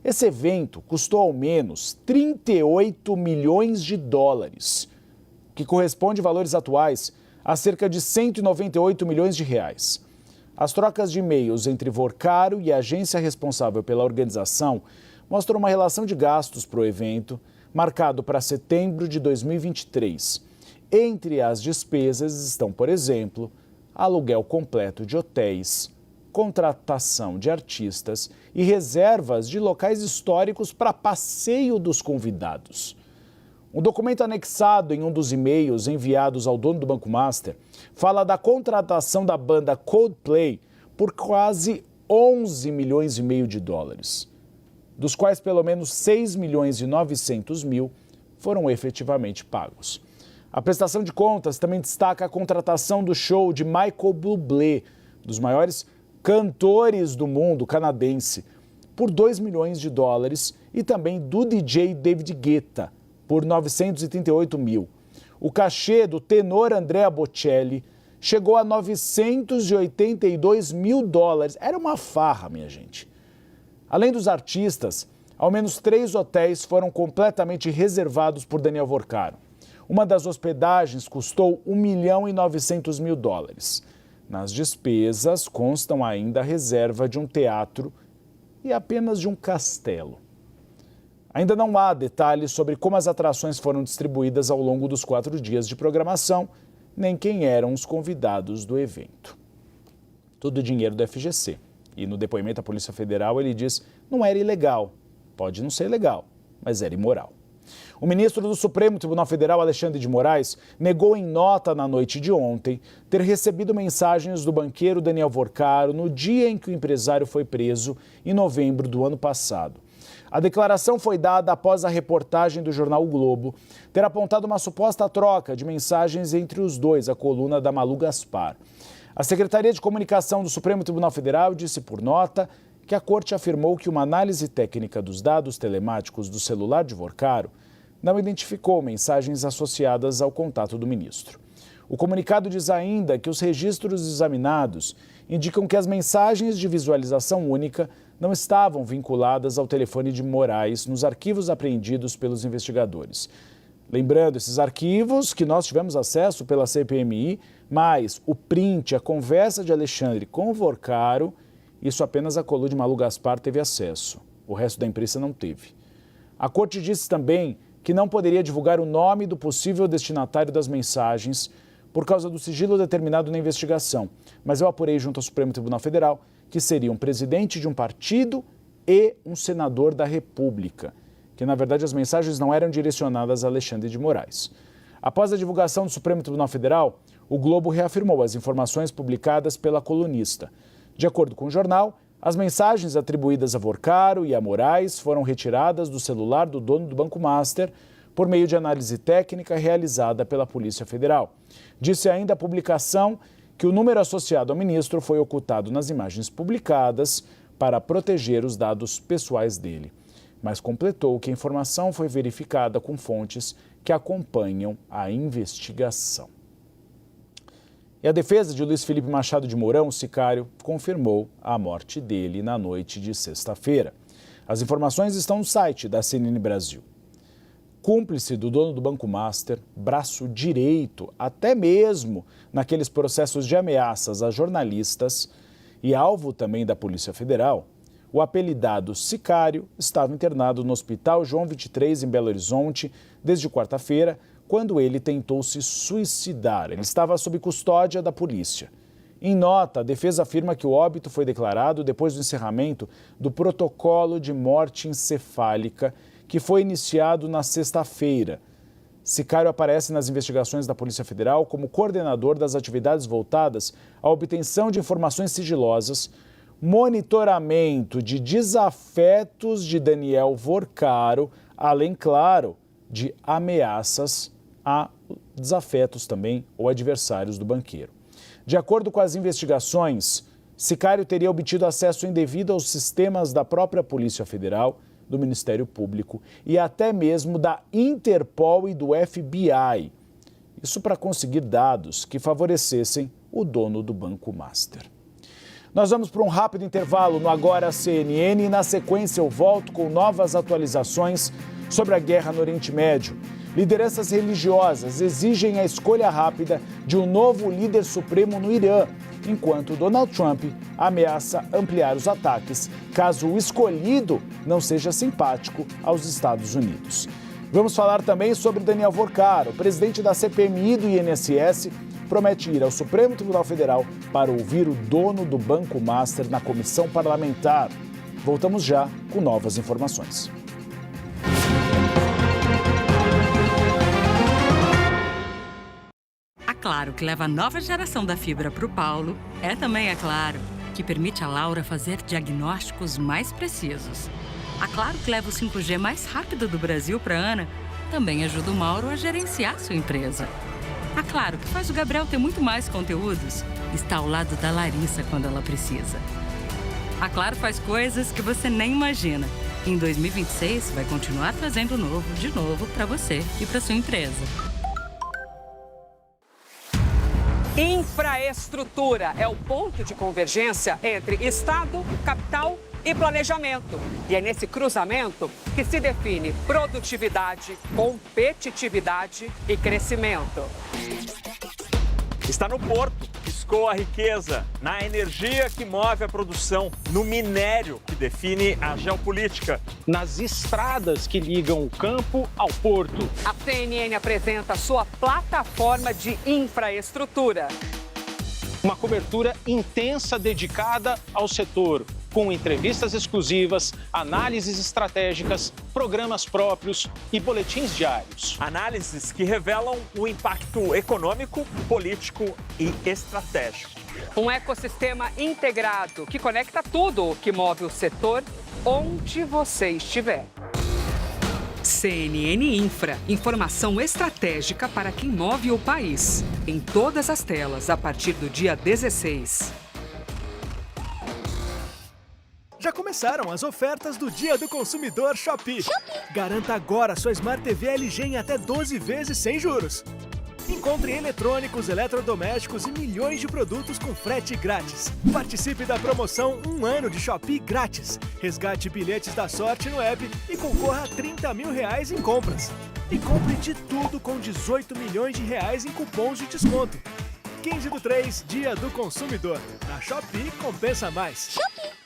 Esse evento custou ao menos 38 milhões de dólares. que corresponde a valores atuais a cerca de 198 milhões de reais. As trocas de e-mails entre Vorcaro e a agência responsável pela organização mostram uma relação de gastos para o evento, marcado para setembro de 2023. Entre as despesas estão, por exemplo, aluguel completo de hotéis, contratação de artistas e reservas de locais históricos para passeio dos convidados. Um documento anexado em um dos e-mails enviados ao dono do Banco Master fala da contratação da banda Coldplay por quase 11 milhões e meio de dólares, dos quais pelo menos 6 milhões e 900 mil foram efetivamente pagos. A prestação de contas também destaca a contratação do show de Michael Bublé, dos maiores cantores do mundo canadense, por 2 milhões de dólares, e também do DJ David Guetta, por 938 mil. O cachê do tenor Andrea Bocelli chegou a 982 mil dólares. Era uma farra, minha gente. Além dos artistas, ao menos 3 hotéis foram completamente reservados por Daniel Vorcaro. Uma das hospedagens custou 1 milhão e 900 mil dólares. Nas despesas constam ainda a reserva de um teatro e apenas de um castelo. Ainda não há detalhes sobre como as atrações foram distribuídas ao longo dos 4 dias de programação, nem quem eram os convidados do evento. Tudo dinheiro do FGC. E no depoimento à Polícia Federal ele diz: não era ilegal. Pode não ser legal, mas era imoral. O ministro do Supremo Tribunal Federal, Alexandre de Moraes, negou em nota na noite de ontem ter recebido mensagens do banqueiro Daniel Vorcaro no dia em que o empresário foi preso, em novembro do ano passado. A declaração foi dada após a reportagem do jornal O Globo ter apontado uma suposta troca de mensagens entre os dois, a coluna da Malu Gaspar. A Secretaria de Comunicação do Supremo Tribunal Federal disse por nota que a corte afirmou que uma análise técnica dos dados telemáticos do celular de Vorcaro não identificou mensagens associadas ao contato do ministro. O comunicado diz ainda que os registros examinados indicam que as mensagens de visualização única não estavam vinculadas ao telefone de Moraes nos arquivos apreendidos pelos investigadores. Lembrando, esses arquivos que nós tivemos acesso pela CPMI, mas o print, a conversa de Alexandre com o Vorcaro, isso apenas a coluna de Malu Gaspar teve acesso. O resto da imprensa não teve. A corte disse também que não poderia divulgar o nome do possível destinatário das mensagens por causa do sigilo determinado na investigação. Mas eu apurei junto ao Supremo Tribunal Federal que seria um presidente de um partido e um senador da República, que na verdade as mensagens não eram direcionadas a Alexandre de Moraes. Após a divulgação do Supremo Tribunal Federal, o Globo reafirmou as informações publicadas pela colunista. De acordo com o jornal, as mensagens atribuídas a Vorcaro e a Moraes foram retiradas do celular do dono do Banco Master por meio de análise técnica realizada pela Polícia Federal. Disse ainda a publicação que o número associado ao ministro foi ocultado nas imagens publicadas para proteger os dados pessoais dele. Mas completou que a informação foi verificada com fontes que acompanham a investigação. E a defesa de Luiz Felipe Machado de Mourão, sicário, confirmou a morte dele na noite de sexta-feira. As informações estão no site da CNN Brasil. Cúmplice do dono do Banco Master, braço direito, até mesmo naqueles processos de ameaças a jornalistas e alvo também da Polícia Federal, o apelidado sicário estava internado no Hospital João 23, em Belo Horizonte, desde quarta-feira, quando ele tentou se suicidar. Ele estava sob custódia da polícia. Em nota, a defesa afirma que o óbito foi declarado depois do encerramento do protocolo de morte encefálica, que foi iniciado na sexta-feira. Sicário aparece nas investigações da Polícia Federal como coordenador das atividades voltadas à obtenção de informações sigilosas, monitoramento de desafetos de Daniel Vorcaro, além, claro, de ameaças a desafetos também ou adversários do banqueiro. De acordo com as investigações, sicário teria obtido acesso indevido aos sistemas da própria Polícia Federal, do Ministério Público e até mesmo da Interpol e do FBI. Isso para conseguir dados que favorecessem o dono do Banco Master. Nós vamos para um rápido intervalo no Agora CNN e na sequência eu volto com novas atualizações sobre a guerra no Oriente Médio. Lideranças religiosas exigem a escolha rápida de um novo líder supremo no Irã, enquanto Donald Trump ameaça ampliar os ataques caso o escolhido não seja simpático aos Estados Unidos. Vamos falar também sobre Daniel Vorcar, o presidente da CPMI do INSS, promete ir ao Supremo Tribunal Federal para ouvir o dono do Banco Master na comissão parlamentar. Voltamos já com novas informações. A Claro, que leva a nova geração da fibra para o Paulo, é também a Claro, que permite a Laura fazer diagnósticos mais precisos. A Claro, que leva o 5G mais rápido do Brasil para a Ana, também ajuda o Mauro a gerenciar sua empresa. A Claro, que faz o Gabriel ter muito mais conteúdos, está ao lado da Larissa quando ela precisa. A Claro faz coisas que você nem imagina. Em 2026, vai continuar trazendo novo, de novo, para você e para sua empresa. Infraestrutura é o ponto de convergência entre Estado, capital e planejamento. E é nesse cruzamento que se define produtividade, competitividade e crescimento. Está no porto, escoa a riqueza, na energia que move a produção, no minério que define a geopolítica, nas estradas que ligam o campo ao porto. A CNN apresenta sua plataforma de infraestrutura. Uma cobertura intensa dedicada ao setor, com entrevistas exclusivas, análises estratégicas, programas próprios e boletins diários. Análises que revelam o impacto econômico, político e estratégico. Um ecossistema integrado que conecta tudo o que move o setor onde você estiver. CNN Infra, informação estratégica para quem move o país. Em todas as telas, a partir do dia 16. Já começaram as ofertas do Dia do Consumidor Shopee. Garanta agora sua Smart TV LG em até 12 vezes sem juros. Encontre eletrônicos, eletrodomésticos e milhões de produtos com frete grátis. Participe da promoção 1 ano de Shopee grátis. Resgate bilhetes da sorte no app e concorra a R$30 mil em compras. E compre de tudo com 18 milhões de reais em cupons de desconto. 15/3, Dia do Consumidor. Na Shopee compensa mais. Shopee.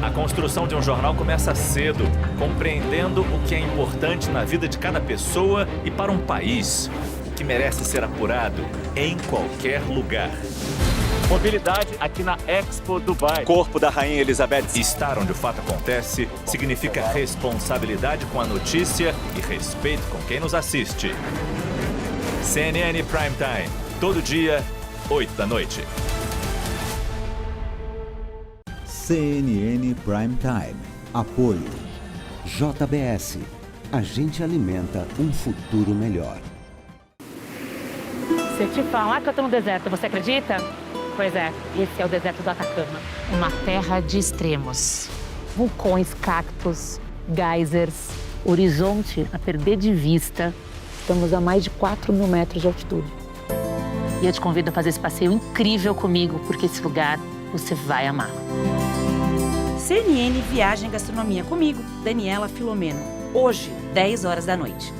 A construção de um jornal começa cedo, compreendendo o que é importante na vida de cada pessoa e para um país, o que merece ser apurado em qualquer lugar. Mobilidade aqui na Expo Dubai. Corpo da Rainha Elizabeth. Estar onde o fato acontece significa responsabilidade com a notícia e respeito com quem nos assiste. CNN Prime Time, todo dia, 8 da noite. CNN Prime Time. Apoio. JBS. A gente alimenta um futuro melhor. Se eu te falar que eu tô no deserto, você acredita? Pois é, esse é o deserto do Atacama. Uma terra de extremos. Vulcões, cactos, geysers, horizonte a perder de vista. Estamos a mais de 4.000 metros de altitude. E eu te convido a fazer esse passeio incrível comigo, porque esse lugar você vai amar. CNN Viagem e Gastronomia comigo, Daniela Filomeno. Hoje, 10 horas da noite.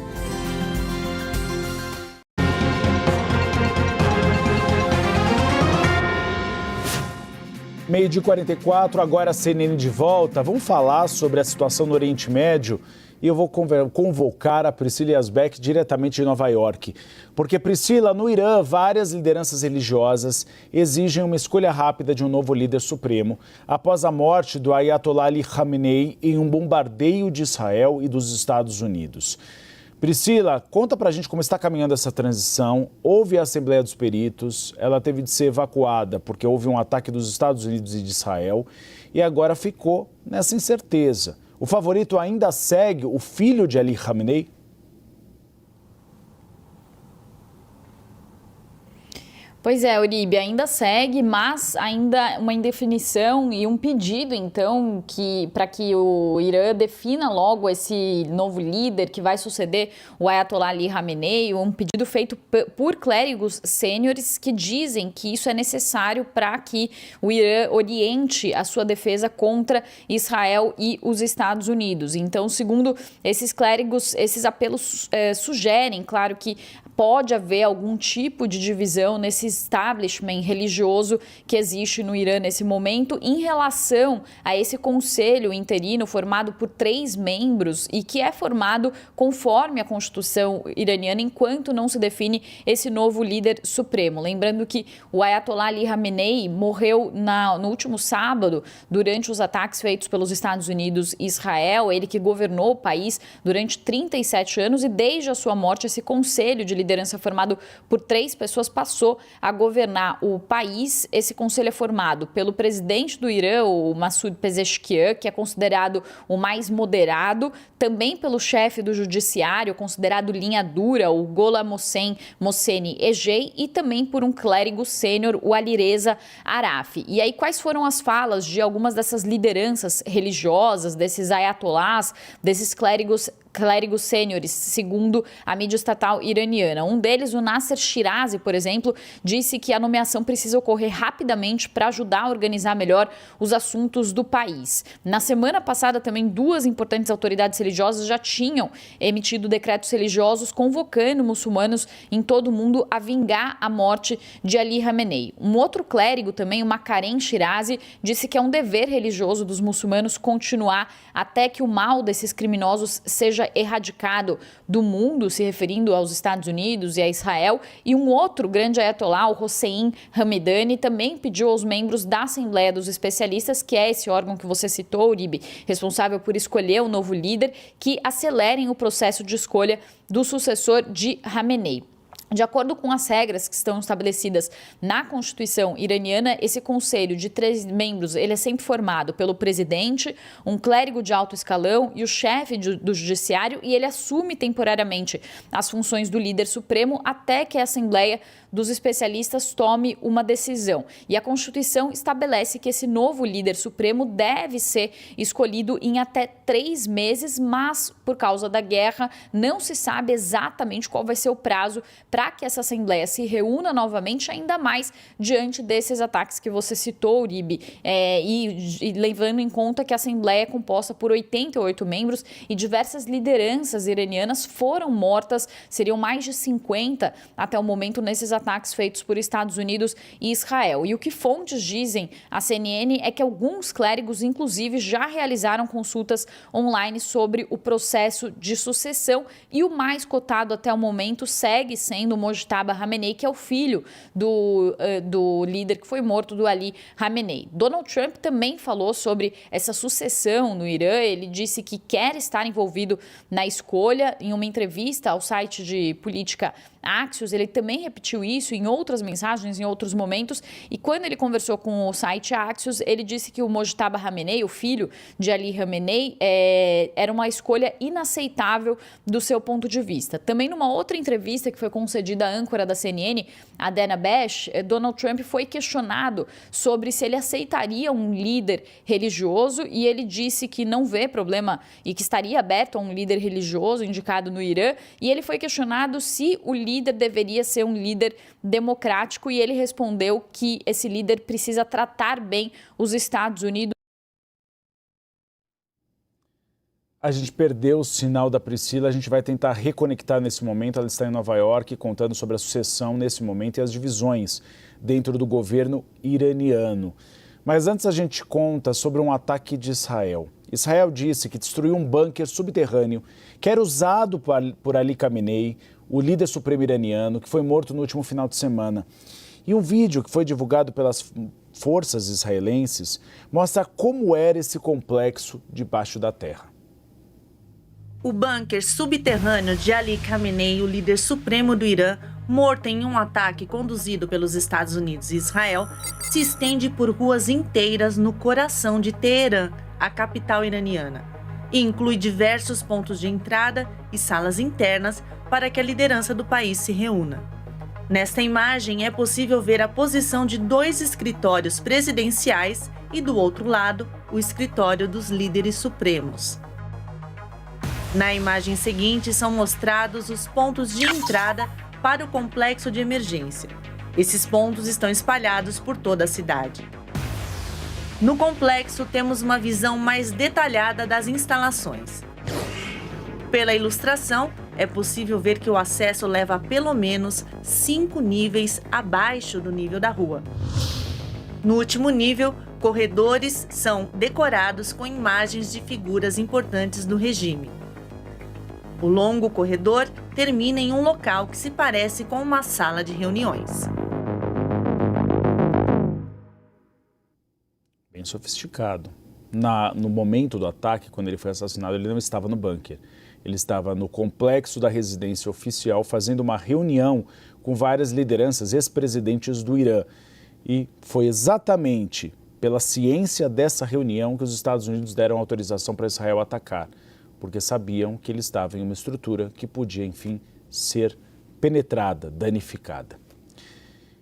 Meio de 44, agora a CNN de volta. Vamos falar sobre a situação no Oriente Médio e eu vou convocar a Priscila Yazbek diretamente de Nova York. Porque, Priscila, no Irã, várias lideranças religiosas exigem uma escolha rápida de um novo líder supremo após a morte do Ayatollah Ali Khamenei em um bombardeio de Israel e dos Estados Unidos. Priscila, conta pra gente como está caminhando essa transição. Houve a Assembleia dos Peritos, ela teve de ser evacuada porque houve um ataque dos Estados Unidos e de Israel e agora ficou nessa incerteza. O favorito ainda segue o filho de Ali Khamenei? Pois é, Uribe, ainda segue, mas ainda uma indefinição e um pedido, então, para que o Irã defina logo esse novo líder que vai suceder o Ayatollah Ali Khamenei, um pedido feito por clérigos sêniores que dizem que isso é necessário para que o Irã oriente a sua defesa contra Israel e os Estados Unidos. Então, segundo esses clérigos, esses apelos sugerem, claro, que pode haver algum tipo de divisão nesse establishment religioso que existe no Irã nesse momento em relação a esse conselho interino formado por 3 membros e que é formado conforme a Constituição iraniana enquanto não se define esse novo líder supremo. Lembrando que o Ayatollah Ali Khamenei morreu no último sábado durante os ataques feitos pelos Estados Unidos e Israel, ele que governou o país durante 37 anos e desde a sua morte esse conselho de liderança formado por 3 pessoas passou a governar o país. Esse conselho é formado pelo presidente do Irã, o Masoud Pezeshkian, que é considerado o mais moderado, também pelo chefe do judiciário, considerado linha dura, o Gholam Mohseni Ejei, e também por um clérigo sênior, o Alireza Araf. E aí, quais foram as falas de algumas dessas lideranças religiosas, desses ayatollahs, desses clérigos sêniores, segundo a mídia estatal iraniana? Um deles, o Nasser Shirazi, por exemplo, disse que a nomeação precisa ocorrer rapidamente para ajudar a organizar melhor os assuntos do país. Na semana passada, também 2 importantes autoridades religiosas já tinham emitido decretos religiosos convocando muçulmanos em todo o mundo a vingar a morte de Ali Khamenei. Um outro clérigo também, o Makarem Shirazi, disse que é um dever religioso dos muçulmanos continuar até que o mal desses criminosos seja erradicado do mundo, se referindo aos Estados Unidos e a Israel. E um outro grande ayatollah, o Hossein Hamedani, também pediu aos membros da Assembleia dos Especialistas, que é esse órgão que você citou, Uribe, responsável por escolher o novo líder, que acelerem o processo de escolha do sucessor de Khamenei. De acordo com as regras que estão estabelecidas na Constituição iraniana, esse conselho de 3 membros ele é sempre formado pelo presidente, um clérigo de alto escalão e o chefe do judiciário, e ele assume temporariamente as funções do líder supremo até que a Assembleia dos Especialistas tome uma decisão. E a Constituição estabelece que esse novo líder supremo deve ser escolhido em até 3 meses, mas por causa da guerra não se sabe exatamente qual vai ser o prazo para que essa Assembleia se reúna novamente, ainda mais diante desses ataques que você citou, Uribe, e levando em conta que a Assembleia é composta por 88 membros e diversas lideranças iranianas foram mortas, seriam mais de 50 até o momento nesses ataques feitos por Estados Unidos e Israel. E o que fontes dizem à CNN é que alguns clérigos, inclusive, já realizaram consultas online sobre o processo de sucessão, e o mais cotado até o momento segue sendo o Mojtaba Khamenei, que é o filho do líder que foi morto, do Ali Khamenei. Donald Trump também falou sobre essa sucessão no Irã. Ele disse que quer estar envolvido na escolha. Em uma entrevista ao site de política Axios, ele também repetiu isso em outras mensagens, em outros momentos, e quando ele conversou com o site Axios, ele disse que o Mojtaba Khamenei, o filho de Ali Khamenei, era uma escolha inaceitável do seu ponto de vista. Também numa outra entrevista que foi concedida à âncora da CNN, a Dana Bash, Donald Trump foi questionado sobre se ele aceitaria um líder religioso, e ele disse que não vê problema e que estaria aberto a um líder religioso indicado no Irã, e ele foi questionado se o líder deveria ser um líder democrático, e ele respondeu que esse líder precisa tratar bem os Estados Unidos. A gente perdeu o sinal da Priscila, a gente vai tentar reconectar nesse momento. Ela está em Nova York contando sobre a sucessão nesse momento e as divisões dentro do governo iraniano. Mas antes a gente conta sobre um ataque de Israel. Israel disse que destruiu um bunker subterrâneo que era usado por Ali Khamenei, o líder supremo iraniano, que foi morto no último final de semana. E um vídeo que foi divulgado pelas forças israelenses mostra como era esse complexo debaixo da terra. O bunker subterrâneo de Ali Khamenei, o líder supremo do Irã, morto em um ataque conduzido pelos Estados Unidos e Israel, se estende por ruas inteiras no coração de Teherã, a capital iraniana, e inclui diversos pontos de entrada e salas internas para que a liderança do país se reúna. Nesta imagem é possível ver a posição de 2 escritórios presidenciais e, do outro lado, o escritório dos líderes supremos. Na imagem seguinte são mostrados os pontos de entrada para o complexo de emergência. Esses pontos estão espalhados por toda a cidade. No complexo, temos uma visão mais detalhada das instalações. Pela ilustração, é possível ver que o acesso leva a pelo menos 5 níveis abaixo do nível da rua. No último nível, corredores são decorados com imagens de figuras importantes do regime. O longo corredor termina em um local que se parece com uma sala de reuniões. Bem sofisticado. No momento do ataque, quando ele foi assassinado, ele não estava no bunker. Ele estava no complexo da residência oficial fazendo uma reunião com várias lideranças ex-presidentes do Irã. E foi exatamente pela ciência dessa reunião que os Estados Unidos deram autorização para Israel atacar, porque sabiam que ele estava em uma estrutura que podia, enfim, ser penetrada, danificada.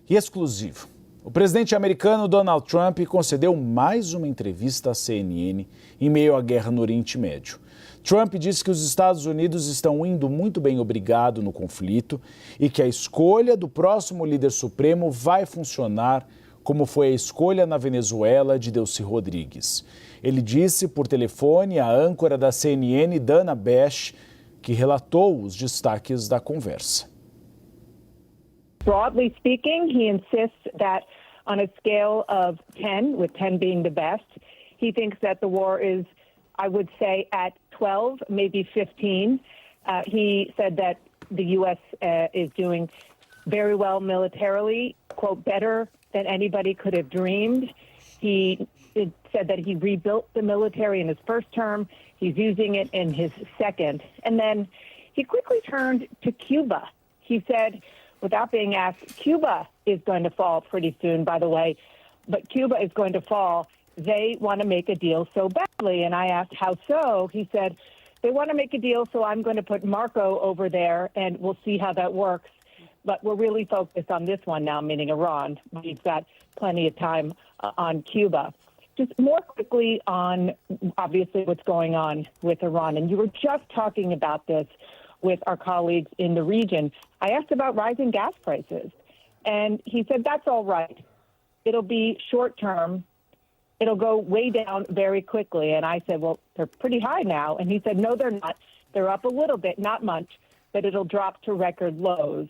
E exclusivo. O presidente americano Donald Trump concedeu mais uma entrevista à CNN em meio à guerra no Oriente Médio. Trump disse que os Estados Unidos estão indo muito bem, obrigado, no conflito e que a escolha do próximo líder supremo vai funcionar como foi a escolha na Venezuela de Delcy Rodrigues. Ele disse por telefone à âncora da CNN, Dana Bash, que relatou os destaques da conversa. Broadly speaking, he insists that on a scale of 10, with 10 being the best, he thinks that the war is, I would say, at 12, maybe 15. He said that the U.S. Is doing very well militarily, quote, better than anybody could have dreamed. He said that he rebuilt the military in his first term. He's using it in his second. And then he quickly turned to Cuba. He said, without being asked, Cuba is going to fall pretty soon, by the way, but Cuba is going to fall. They want to make a deal so badly. And I asked, how so? He said, they want to make a deal, so I'm going to put Marco over there, and we'll see how that works. But we're really focused on this one now, meaning Iran. We've got plenty of time on Cuba. Just more quickly on, obviously, what's going on with Iran. And you were just talking about this with our colleagues in the region. I asked about rising gas prices, and he said, that's all right. It'll be short term. It'll go way down very quickly. And I said, well, they're pretty high now. And he said, no, they're not. They're up a little bit, not much, but it'll drop to record lows.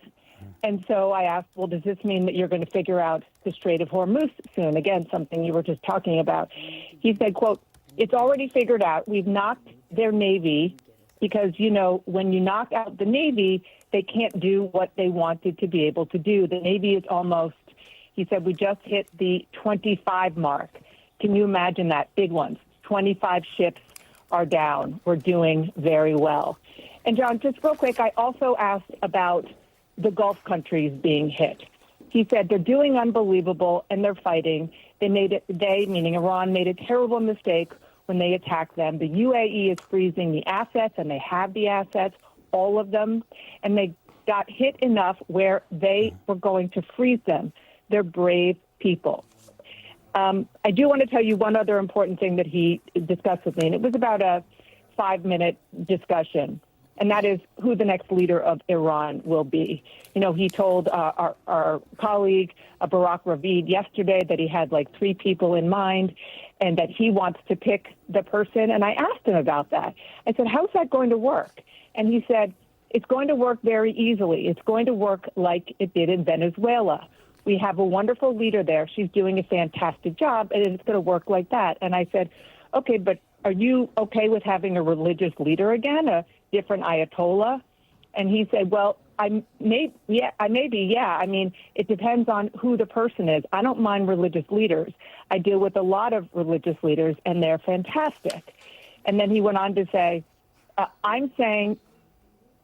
And so I asked, well, does this mean that you're going to figure out the Strait of Hormuz soon? Again, something you were just talking about. He said, quote, it's already figured out. We've knocked their Navy because, you know, when you knock out the Navy, they can't do what they wanted to be able to do. The Navy is almost, he said, we just hit the 25 mark. Can you imagine that? Big ones. 25 ships are down. We're doing very well. And John, just real quick, I also asked about the Gulf countries being hit. He said they're doing unbelievable and they're fighting. They, meaning Iran, made a terrible mistake when they attacked them. The UAE is freezing the assets, and they have the assets, all of them, and they got hit enough where they were going to freeze them. They're brave people. I do want to tell you one other important thing that he discussed with me, and it was about a 5-minute discussion, and that is who the next leader of Iran will be. You know, he told our colleague Barack Ravid yesterday that he had like 3 people in mind and that he wants to pick the person. And I asked him about that. I said, how's that going to work? And he said, it's going to work very easily. It's going to work like it did in Venezuela. We have a wonderful leader there. She's doing a fantastic job, and it's going to work like that. And I said, okay, but are you okay with having a religious leader again, a different Ayatollah? And he said, well, I may be. I mean, it depends on who the person is. I don't mind religious leaders. I deal with a lot of religious leaders, and they're fantastic. And then he went on to say, I'm saying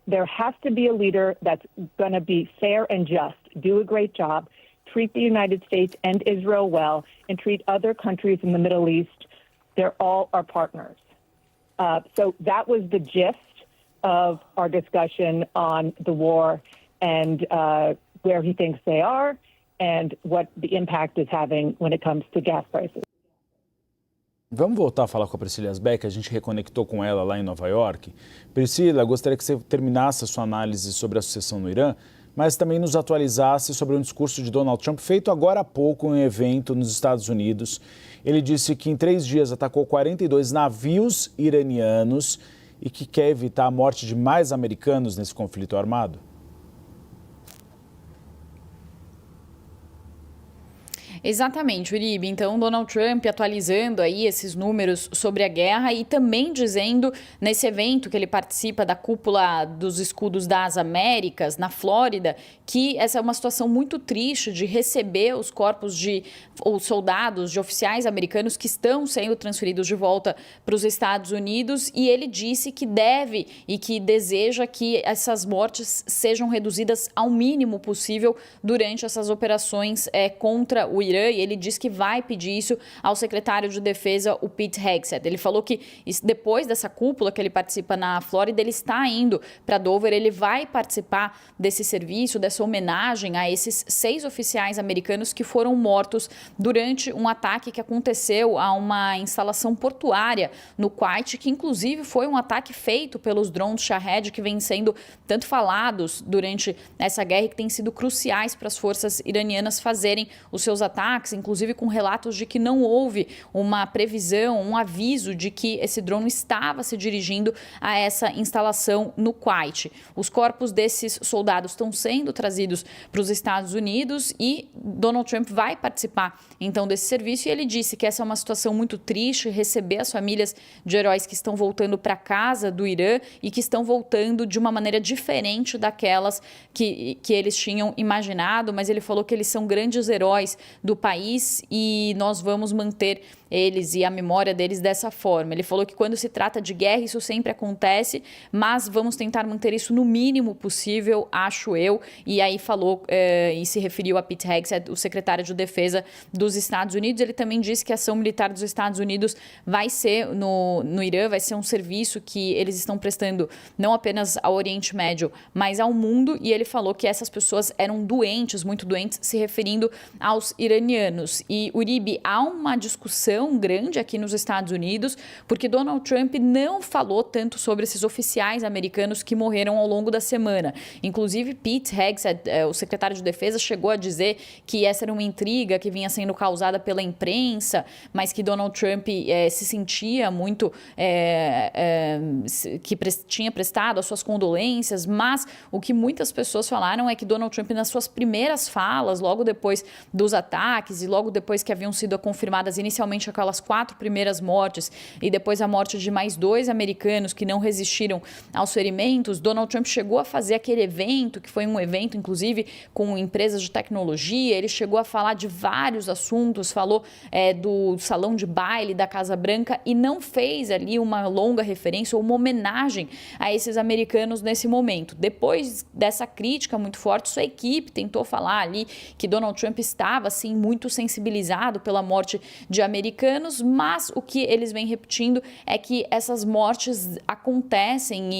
there has to be a leader that's going to be fair and just, do a great job, treat the United States and Israel well, and treat other countries in the Middle East. They're all our partners. So that was the gist of our discussion on the war and where he thinks they are and what the impact is having when it comes to gas prices. Vamos voltar a falar com a Priscila Asbeck, a gente reconectou com ela lá em Nova York. Priscila, gostaria que você terminasse a sua análise sobre a sucessão no Irã, mas também nos atualizasse sobre um discurso de Donald Trump feito agora há pouco em um evento nos Estados Unidos. Ele disse que em 3 dias atacou 42 navios iranianos e que quer evitar a morte de mais americanos nesse conflito armado. Exatamente, Uribe. Então, Donald Trump atualizando aí esses números sobre a guerra e também dizendo nesse evento que ele participa da cúpula dos escudos das Américas, na Flórida, que essa é uma situação muito triste de receber os corpos de soldados, de oficiais americanos que estão sendo transferidos de volta para os Estados Unidos, e ele disse que deve e que deseja que essas mortes sejam reduzidas ao mínimo possível durante essas operações contra o Irã, e ele diz que vai pedir isso ao secretário de Defesa, o Pete Hegseth. Ele falou que depois dessa cúpula que ele participa na Flórida, ele está indo para Dover, ele vai participar desse serviço, dessa homenagem a esses 6 oficiais americanos que foram mortos durante um ataque que aconteceu a uma instalação portuária no Kuwait, que inclusive foi um ataque feito pelos drones Shahed, que vêm sendo tanto falados durante essa guerra e que têm sido cruciais para as forças iranianas fazerem os seus ataques, inclusive com relatos de que não houve uma previsão, um aviso de que esse drone estava se dirigindo a essa instalação no Kuwait. Os corpos desses soldados estão sendo trazidos para os Estados Unidos e Donald Trump vai participar então desse serviço, e ele disse que essa é uma situação muito triste, receber as famílias de heróis que estão voltando para casa do Irã e que estão voltando de uma maneira diferente daquelas que eles tinham imaginado, mas ele falou que eles são grandes heróis do país e nós vamos manter eles e a memória deles dessa forma. Ele falou que quando se trata de guerra isso sempre acontece, mas vamos tentar manter isso no mínimo possível, acho eu, e aí falou e se referiu a Pete Hegseth, o secretário de Defesa dos Estados Unidos. Ele também disse que a ação militar dos Estados Unidos vai ser no Irã, vai ser um serviço que eles estão prestando não apenas ao Oriente Médio, mas ao mundo, e ele falou que essas pessoas eram doentes, muito doentes, se referindo aos iranianos. E, Uribe, há uma discussão grande aqui nos Estados Unidos, porque Donald Trump não falou tanto sobre esses oficiais americanos que morreram ao longo da semana. Inclusive, Pete Hegseth, o secretário de Defesa, chegou a dizer que essa era uma intriga que vinha sendo causada pela imprensa, mas que Donald Trump se sentia muito, que tinha prestado as suas condolências, mas o que muitas pessoas falaram é que Donald Trump, nas suas primeiras falas, logo depois dos ataques e logo depois que haviam sido confirmadas inicialmente aquelas 4 primeiras mortes e depois a morte de mais 2 americanos que não resistiram aos ferimentos, Donald Trump chegou a fazer aquele evento, que foi um evento, inclusive, com empresas de tecnologia. Ele chegou a falar de vários assuntos, falou do salão de baile da Casa Branca e não fez ali uma longa referência ou uma homenagem a esses americanos nesse momento. Depois dessa crítica muito forte, sua equipe tentou falar ali que Donald Trump estava, assim, muito sensibilizado pela morte de americanos, mas o que eles vêm repetindo é que essas mortes acontecem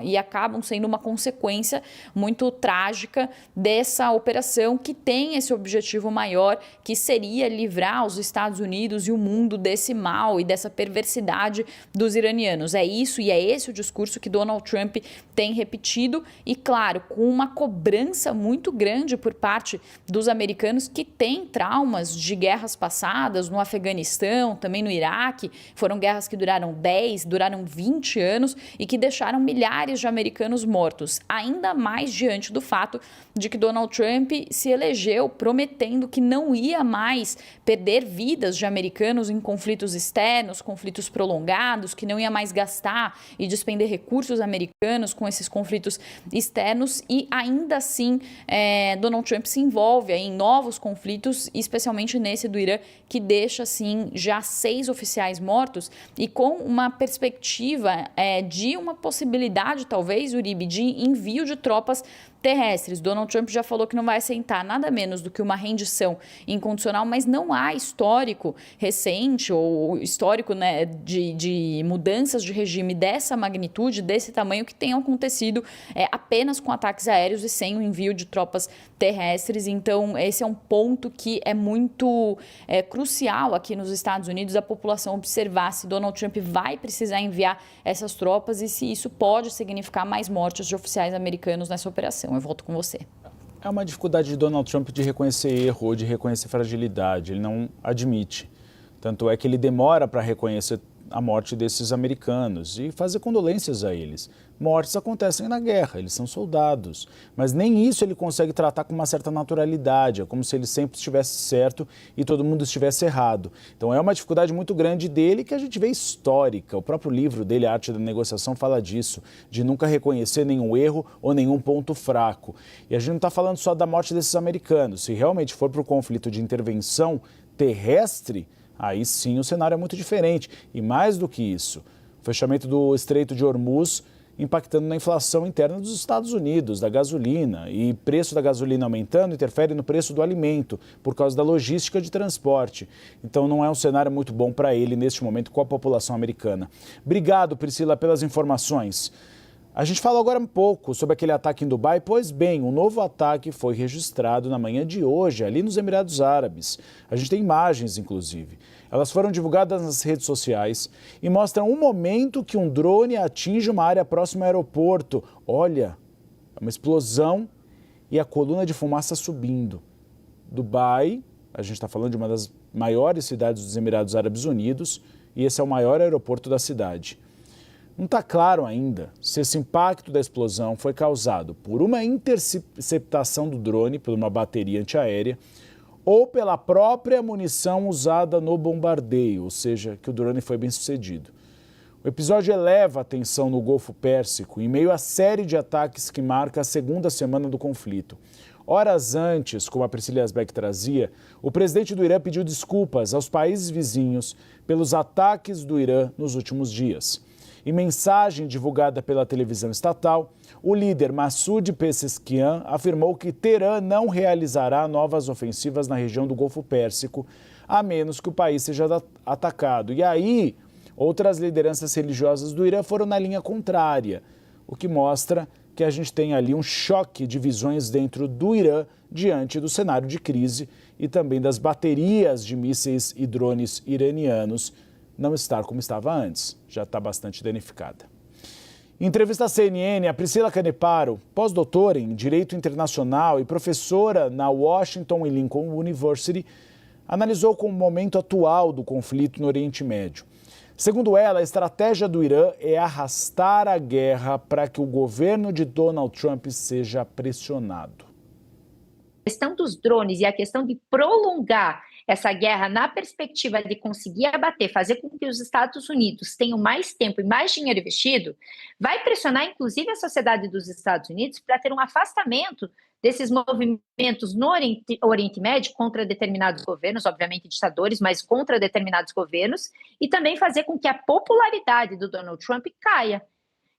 e acabam sendo uma consequência muito trágica dessa operação que tem esse objetivo maior, que seria livrar os Estados Unidos e o mundo desse mal e dessa perversidade dos iranianos. É isso e é esse o discurso que Donald Trump tem repetido e, claro, com uma cobrança muito grande por parte dos americanos que têm traumas de guerras passadas no Afeganistão, também no Iraque. Foram guerras que duraram 10, duraram 20 anos e que deixaram milhares de americanos mortos, ainda mais diante do fato de que Donald Trump se elegeu prometendo que não ia mais perder vidas de americanos em conflitos externos, conflitos prolongados, que não ia mais gastar e despender recursos americanos com esses conflitos externos, e ainda assim Donald Trump se envolve em novos conflitos, especialmente nesse do Irã, que deixa assim sim já 6 oficiais mortos e com uma perspectiva de uma possibilidade, talvez, Uribe, de envio de tropas terrestres. Donald Trump já falou que não vai aceitar nada menos do que uma rendição incondicional, mas não há histórico recente ou histórico, né, de mudanças de regime dessa magnitude, desse tamanho, que tenham acontecido apenas com ataques aéreos e sem o envio de tropas terrestres. Então, esse é um ponto que é muito crucial aqui nos Estados Unidos, a população observar se Donald Trump vai precisar enviar essas tropas e se isso pode significar mais mortes de oficiais americanos nessa operação. Eu volto com você. É uma dificuldade de Donald Trump de reconhecer erro ou de reconhecer fragilidade. Ele não admite. Tanto é que ele demora para reconhecer a morte desses americanos e fazer condolências a eles. Mortes acontecem na guerra, eles são soldados. Mas nem isso ele consegue tratar com uma certa naturalidade. É como se ele sempre estivesse certo e todo mundo estivesse errado. Então é uma dificuldade muito grande dele que a gente vê histórica. O próprio livro dele, A Arte da Negociação, fala disso, de nunca reconhecer nenhum erro ou nenhum ponto fraco. E a gente não está falando só da morte desses americanos. Se realmente for para o conflito de intervenção terrestre, aí sim o cenário é muito diferente. E mais do que isso, o fechamento do Estreito de Hormuz impactando na inflação interna dos Estados Unidos, da gasolina. E preço da gasolina aumentando interfere no preço do alimento, por causa da logística de transporte. Então não é um cenário muito bom para ele neste momento com a população americana. Obrigado, Priscila, pelas informações. A gente falou agora um pouco sobre aquele ataque em Dubai. Pois bem, um novo ataque foi registrado na manhã de hoje, ali nos Emirados Árabes. A gente tem imagens, inclusive. Elas foram divulgadas nas redes sociais e mostram um momento que um drone atinge uma área próxima ao aeroporto. Olha, é uma explosão e a coluna de fumaça subindo. Dubai, a gente está falando de uma das maiores cidades dos Emirados Árabes Unidos, e esse é o maior aeroporto da cidade. Não está claro ainda se esse impacto da explosão foi causado por uma interceptação do drone, por uma bateria antiaérea, ou pela própria munição usada no bombardeio, ou seja, que o drone foi bem sucedido. O episódio eleva a tensão no Golfo Pérsico em meio à série de ataques que marca a segunda semana do conflito. Horas antes, como a Priscila Yazbek trazia, o presidente do Irã pediu desculpas aos países vizinhos pelos ataques do Irã nos últimos dias. Em mensagem divulgada pela televisão estatal, o líder Massoud Pezeshkian afirmou que Teherã não realizará novas ofensivas na região do Golfo Pérsico, a menos que o país seja atacado. E aí, outras lideranças religiosas do Irã foram na linha contrária, o que mostra que a gente tem ali um choque de visões dentro do Irã diante do cenário de crise e também das baterias de mísseis e drones iranianos não estar como estava antes, já está bastante danificada. Em entrevista à CNN, a Priscila Caneparo, pós-doutora em Direito Internacional e professora na Washington e Lincoln University, analisou com o momento atual do conflito no Oriente Médio. Segundo ela, a estratégia do Irã é arrastar a guerra para que o governo de Donald Trump seja pressionado. A questão dos drones e a questão de prolongar essa guerra na perspectiva de conseguir abater, fazer com que os Estados Unidos tenham mais tempo e mais dinheiro investido, vai pressionar inclusive a sociedade dos Estados Unidos para ter um afastamento desses movimentos no Oriente Médio contra determinados governos, obviamente ditadores, mas contra determinados governos, e também fazer com que a popularidade do Donald Trump caia.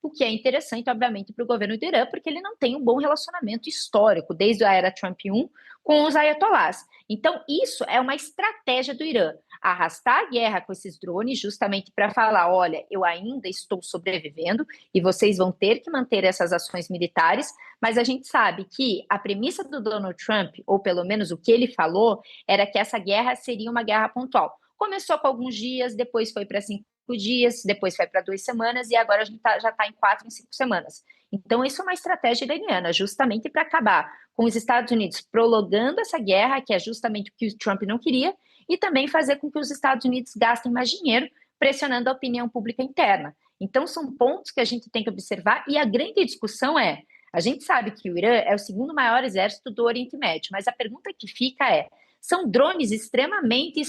O que é interessante, obviamente, para o governo do Irã, porque ele não tem um bom relacionamento histórico, desde a era Trump 1, com os ayatollahs. Então, isso é uma estratégia do Irã, arrastar a guerra com esses drones, justamente para falar, olha, eu ainda estou sobrevivendo e vocês vão ter que manter essas ações militares, mas a gente sabe que a premissa do Donald Trump, ou pelo menos o que ele falou, era que essa guerra seria uma guerra pontual. Começou com alguns dias, depois foi para 5 dias, depois foi para 2 semanas e agora a gente já está em 4, em 5 semanas. Então, isso é uma estratégia iraniana, justamente para acabar com os Estados Unidos prolongando essa guerra, que é justamente o que o Trump não queria, e também fazer com que os Estados Unidos gastem mais dinheiro, pressionando a opinião pública interna. Então, são pontos que a gente tem que observar, e a grande discussão é, a gente sabe que o Irã é o segundo maior exército do Oriente Médio, mas a pergunta que fica é, são drones extremamente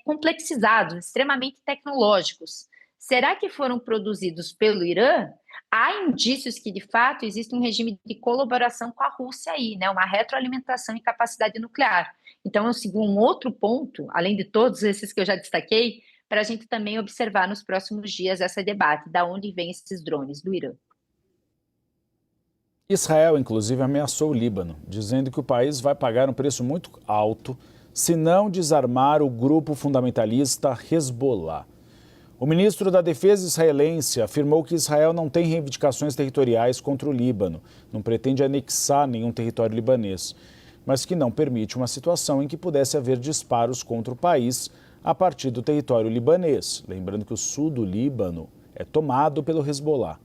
complexizados, extremamente tecnológicos. Será que foram produzidos pelo Irã? há indícios que, de fato, existe um regime de colaboração com a Rússia aí, né? Uma retroalimentação em capacidade nuclear. Então, eu sigo um outro ponto, além de todos esses que eu já destaquei, para a gente também observar nos próximos dias esse debate, da onde vêm esses drones do Irã. Israel, inclusive, ameaçou o Líbano, dizendo que o país vai pagar um preço muito alto se não desarmar o grupo fundamentalista Hezbollah. O ministro da Defesa israelense afirmou que Israel não tem reivindicações territoriais contra o Líbano, não pretende anexar nenhum território libanês, mas que não permite uma situação em que pudesse haver disparos contra o país a partir do território libanês. Lembrando que o sul do Líbano é tomado pelo Hezbollah.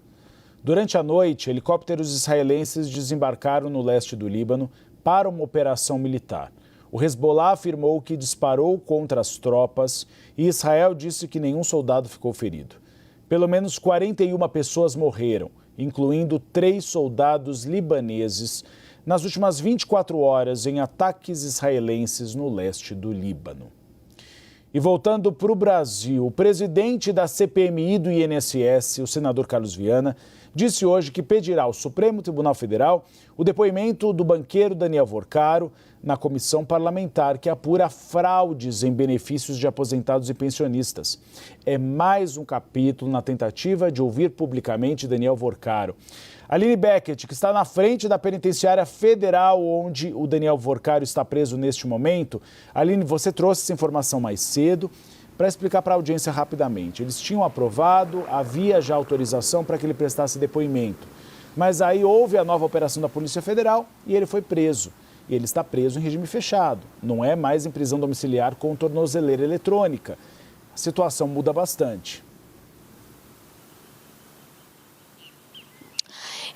Durante a noite, helicópteros israelenses desembarcaram no leste do Líbano para uma operação militar. O Hezbollah afirmou que disparou contra as tropas e Israel disse que nenhum soldado ficou ferido. Pelo menos 41 pessoas morreram, incluindo 3 soldados libaneses, nas últimas 24 horas em ataques israelenses no leste do Líbano. E voltando para o Brasil, o presidente da CPMI do INSS, o senador Carlos Viana, disse hoje que pedirá ao Supremo Tribunal Federal o depoimento do banqueiro Daniel Vorcaro na comissão parlamentar que apura fraudes em benefícios de aposentados e pensionistas. É mais um capítulo na tentativa de ouvir publicamente Daniel Vorcaro. Aline Beckett, que está na frente da penitenciária federal onde o Daniel Vorcaro está preso neste momento. Aline, você trouxe essa informação mais cedo. Para explicar para a audiência rapidamente, eles tinham aprovado, havia já autorização para que ele prestasse depoimento. Mas aí houve a nova operação da Polícia Federal e ele foi preso. E ele está preso em regime fechado, não é mais em prisão domiciliar com tornozeleira eletrônica. A situação muda bastante.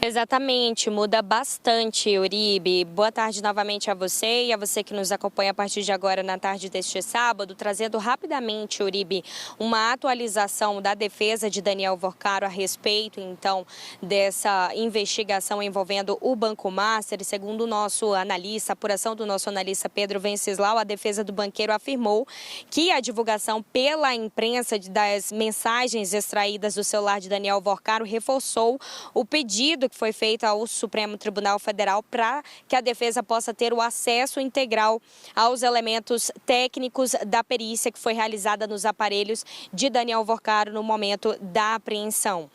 Exatamente, muda bastante, Uribe. Boa tarde novamente a você e a você que nos acompanha a partir de agora na tarde deste sábado, trazendo rapidamente, Uribe, uma atualização da defesa de Daniel Vorcaro a respeito, então, dessa investigação envolvendo o Banco Master. E segundo o nosso analista, a apuração do nosso analista Pedro Venceslau, a defesa do banqueiro afirmou que a divulgação pela imprensa das mensagens extraídas do celular de Daniel Vorcaro reforçou o pedido que foi feito ao Supremo Tribunal Federal para que a defesa possa ter o acesso integral aos elementos técnicos da perícia que foi realizada nos aparelhos de Daniel Vorcaro no momento da apreensão.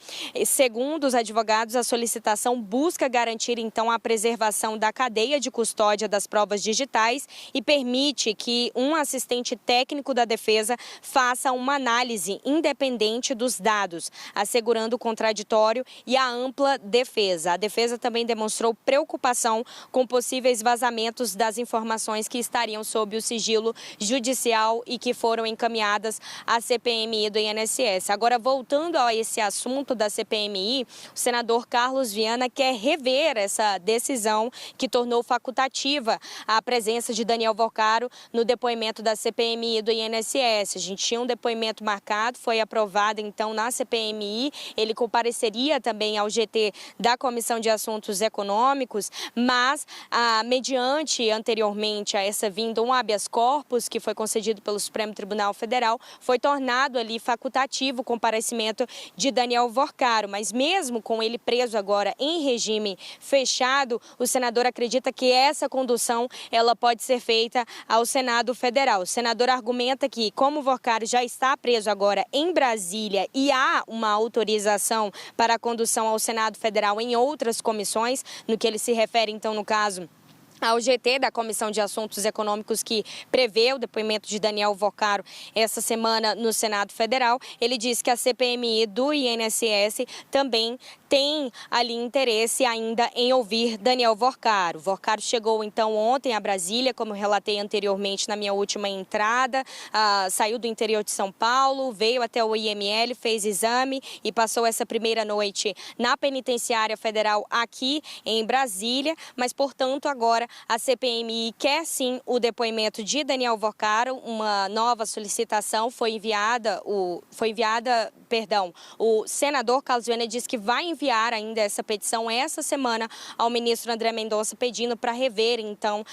Segundo os advogados, a solicitação busca garantir, então, a preservação da cadeia de custódia das provas digitais e permite que um assistente técnico da defesa faça uma análise independente dos dados, assegurando o contraditório e a ampla defesa. A defesa também demonstrou preocupação com possíveis vazamentos das informações que estariam sob o sigilo judicial e que foram encaminhadas à CPMI do INSS. Agora, voltando a esse assunto da CPMI, o senador Carlos Viana quer rever essa decisão que tornou facultativa a presença de Daniel Vorcaro no depoimento da CPMI do INSS. A gente tinha um depoimento marcado, foi aprovado então na CPMI, ele compareceria também ao GT da Comissão de Assuntos Econômicos, mas, mediante anteriormente a essa vinda, um habeas corpus que foi concedido pelo Supremo Tribunal Federal, foi tornado ali facultativo o comparecimento de Daniel Vorcaro, mas mesmo com ele preso agora em regime fechado, o senador acredita que essa condução ela pode ser feita ao Senado Federal. O senador argumenta que, como Vorcaro já está preso agora em Brasília e há uma autorização para a condução ao Senado Federal em outras comissões, no que ele se refere, então, no caso ao GT da Comissão de Assuntos Econômicos, que prevê o depoimento de Daniel Vorcaro essa semana no Senado Federal. Ele diz que a CPMI do INSS também tem ali interesse ainda em ouvir Daniel Vorcaro. Vorcaro chegou então ontem a Brasília, como eu relatei anteriormente na minha última entrada, saiu do interior de São Paulo, veio até o IML, fez exame e passou essa primeira noite na penitenciária federal aqui em Brasília, mas, portanto, agora a CPMI quer sim o depoimento de Daniel Vorcaro. Uma nova solicitação foi enviada, o senador Carlos Viana disse que vai enviar ainda essa petição essa semana ao ministro André Mendonça, pedindo para rever então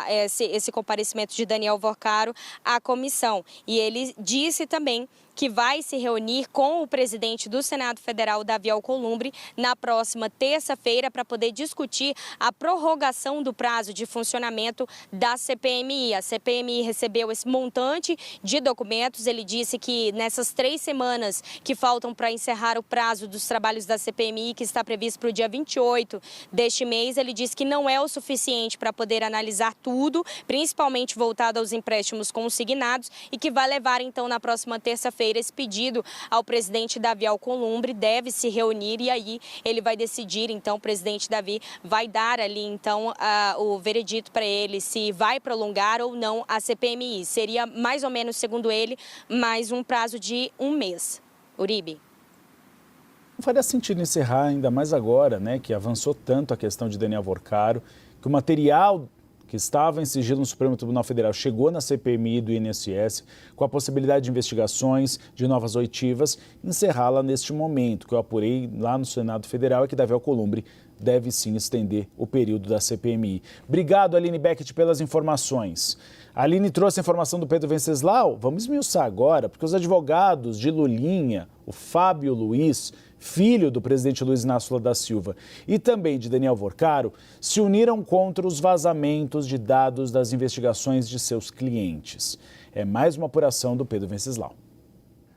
esse comparecimento de Daniel Vorcaro à comissão. E ele disse também que vai se reunir com o presidente do Senado Federal, Davi Alcolumbre, na próxima terça-feira para poder discutir a prorrogação do prazo de funcionamento da CPMI. A CPMI recebeu esse montante de documentos. Ele disse que nessas 3 semanas que faltam para encerrar o prazo dos trabalhos da CPMI, que está previsto para o dia 28 deste mês, ele disse que não é o suficiente para poder analisar tudo, principalmente voltado aos empréstimos consignados, e que vai levar então na próxima terça-feira esse pedido ao presidente Davi Alcolumbre, deve se reunir e aí ele vai decidir, então o presidente Davi vai dar ali então o veredito para ele se vai prolongar ou não a CPMI. Seria mais ou menos, segundo ele, mais um prazo de 1 mês. Uribe. Não faria sentido encerrar ainda mais agora, né, que avançou tanto a questão de Daniel Worcaro, que o material que estava em sigilo no Supremo Tribunal Federal chegou na CPMI do INSS, com a possibilidade de investigações, de novas oitivas, encerrá-la neste momento, que eu apurei lá no Senado Federal, é que Davi Alcolumbre deve sim estender o período da CPMI. Obrigado, Aline Beckett, pelas informações. A Aline trouxe a informação do Pedro Venceslau. Vamos esmiuçar agora, porque os advogados de Lulinha, o Fábio Luiz, filho do presidente Luiz Inácio Lula da Silva, e também de Daniel Worcaro, se uniram contra os vazamentos de dados das investigações de seus clientes. É mais uma apuração do Pedro Venceslau.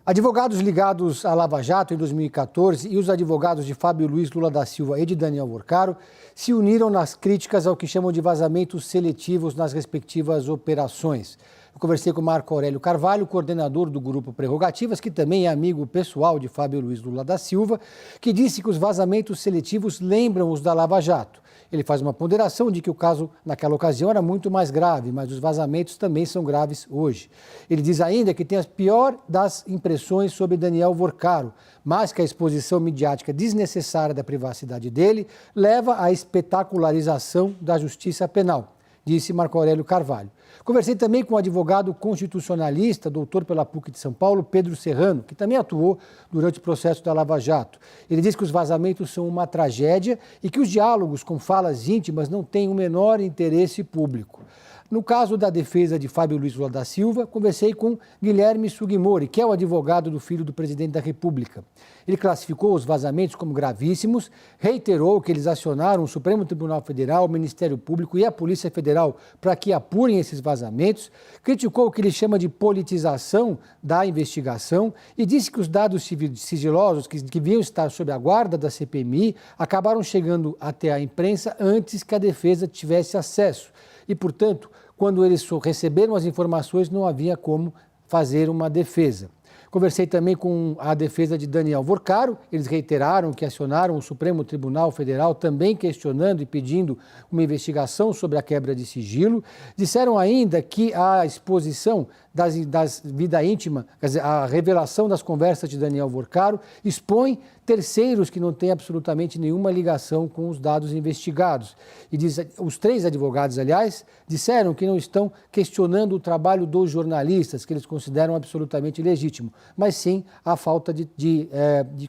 Advogados ligados à Lava Jato em 2014 e os advogados de Fábio Luiz Lula da Silva e de Daniel Worcaro se uniram nas críticas ao que chamam de vazamentos seletivos nas respectivas operações. Eu conversei com Marco Aurélio Carvalho, coordenador do Grupo Prerrogativas, que também é amigo pessoal de Fábio Luiz Lula da Silva, que disse que os vazamentos seletivos lembram os da Lava Jato. Ele faz uma ponderação de que o caso, naquela ocasião, era muito mais grave, mas os vazamentos também são graves hoje. Ele diz ainda que tem a pior das impressões sobre Daniel Worcaro, mas que a exposição midiática desnecessária da privacidade dele leva à espetacularização da justiça penal, disse Marco Aurélio Carvalho. Conversei também com o advogado constitucionalista, doutor pela PUC de São Paulo, Pedro Serrano, que também atuou durante o processo da Lava Jato. Ele diz que os vazamentos são uma tragédia e que os diálogos com falas íntimas não têm o menor interesse público. No caso da defesa de Fábio Luiz Lula da Silva, conversei com Guilherme Sugimori, que é o advogado do filho do presidente da República. Ele classificou os vazamentos como gravíssimos, reiterou que eles acionaram o Supremo Tribunal Federal, o Ministério Público e a Polícia Federal para que apurem esses vazamentos, criticou o que ele chama de politização da investigação e disse que os dados sigilosos que deviam estar sob a guarda da CPMI acabaram chegando até a imprensa antes que a defesa tivesse acesso. E, portanto, quando eles receberam as informações, não havia como fazer uma defesa. Conversei também com a defesa de Daniel Worcaro. Eles reiteraram que acionaram o Supremo Tribunal Federal, também questionando e pedindo uma investigação sobre a quebra de sigilo. Disseram ainda que a exposição das vida íntima, quer dizer, a revelação das conversas de Daniel Worcaro expõe terceiros que não têm absolutamente nenhuma ligação com os dados investigados. E os 3 advogados, aliás, disseram que não estão questionando o trabalho dos jornalistas, que eles consideram absolutamente legítimo, mas sim a falta de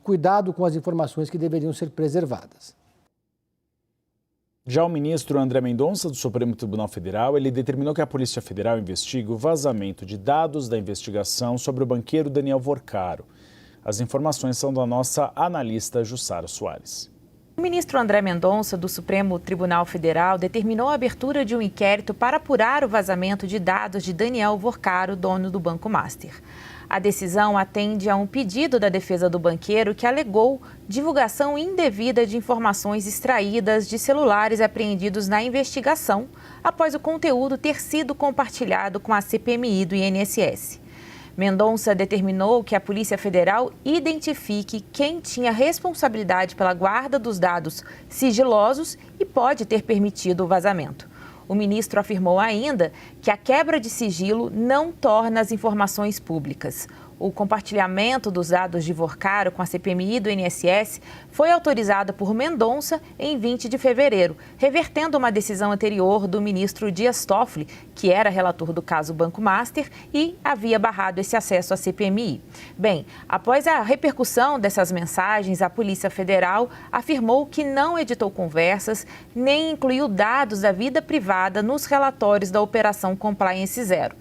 cuidado com as informações que deveriam ser preservadas. Já o ministro André Mendonça, do Supremo Tribunal Federal, ele determinou que a Polícia Federal investigue o vazamento de dados da investigação sobre o banqueiro Daniel Worcaro. As informações são da nossa analista Jussara Soares. O ministro André Mendonça, do Supremo Tribunal Federal, determinou a abertura de um inquérito para apurar o vazamento de dados de Daniel Worcaro, dono do Banco Master. A decisão atende a um pedido da defesa do banqueiro que alegou divulgação indevida de informações extraídas de celulares apreendidos na investigação, após o conteúdo ter sido compartilhado com a CPMI do INSS. Mendonça determinou que a Polícia Federal identifique quem tinha responsabilidade pela guarda dos dados sigilosos e pode ter permitido o vazamento. O ministro afirmou ainda que a quebra de sigilo não torna as informações públicas. O compartilhamento dos dados de Worcaro com a CPMI do INSS foi autorizado por Mendonça em 20 de fevereiro, revertendo uma decisão anterior do ministro Dias Toffoli, que era relator do caso Banco Master e havia barrado esse acesso à CPMI. Bem, após a repercussão dessas mensagens, a Polícia Federal afirmou que não editou conversas nem incluiu dados da vida privada nos relatórios da Operação Compliance Zero.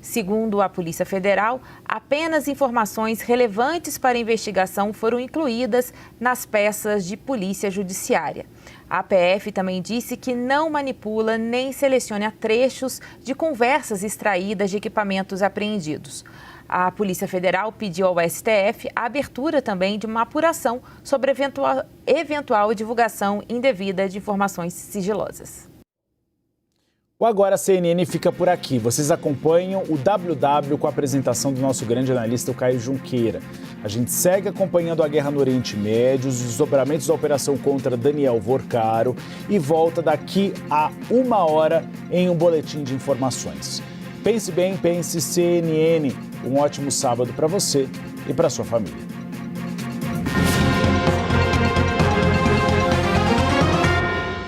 Segundo a Polícia Federal, apenas informações relevantes para a investigação foram incluídas nas peças de polícia judiciária. A PF também disse que não manipula nem seleciona trechos de conversas extraídas de equipamentos apreendidos. A Polícia Federal pediu ao STF a abertura também de uma apuração sobre eventual divulgação indevida de informações sigilosas. O Agora CNN fica por aqui. Vocês acompanham o WW com a apresentação do nosso grande analista, o Caio Junqueira. A gente segue acompanhando a guerra no Oriente Médio, os desdobramentos da operação contra Daniel Vorcaro e volta daqui a 1 hora em um boletim de informações. Pense bem, pense CNN. Um ótimo sábado para você e para sua família.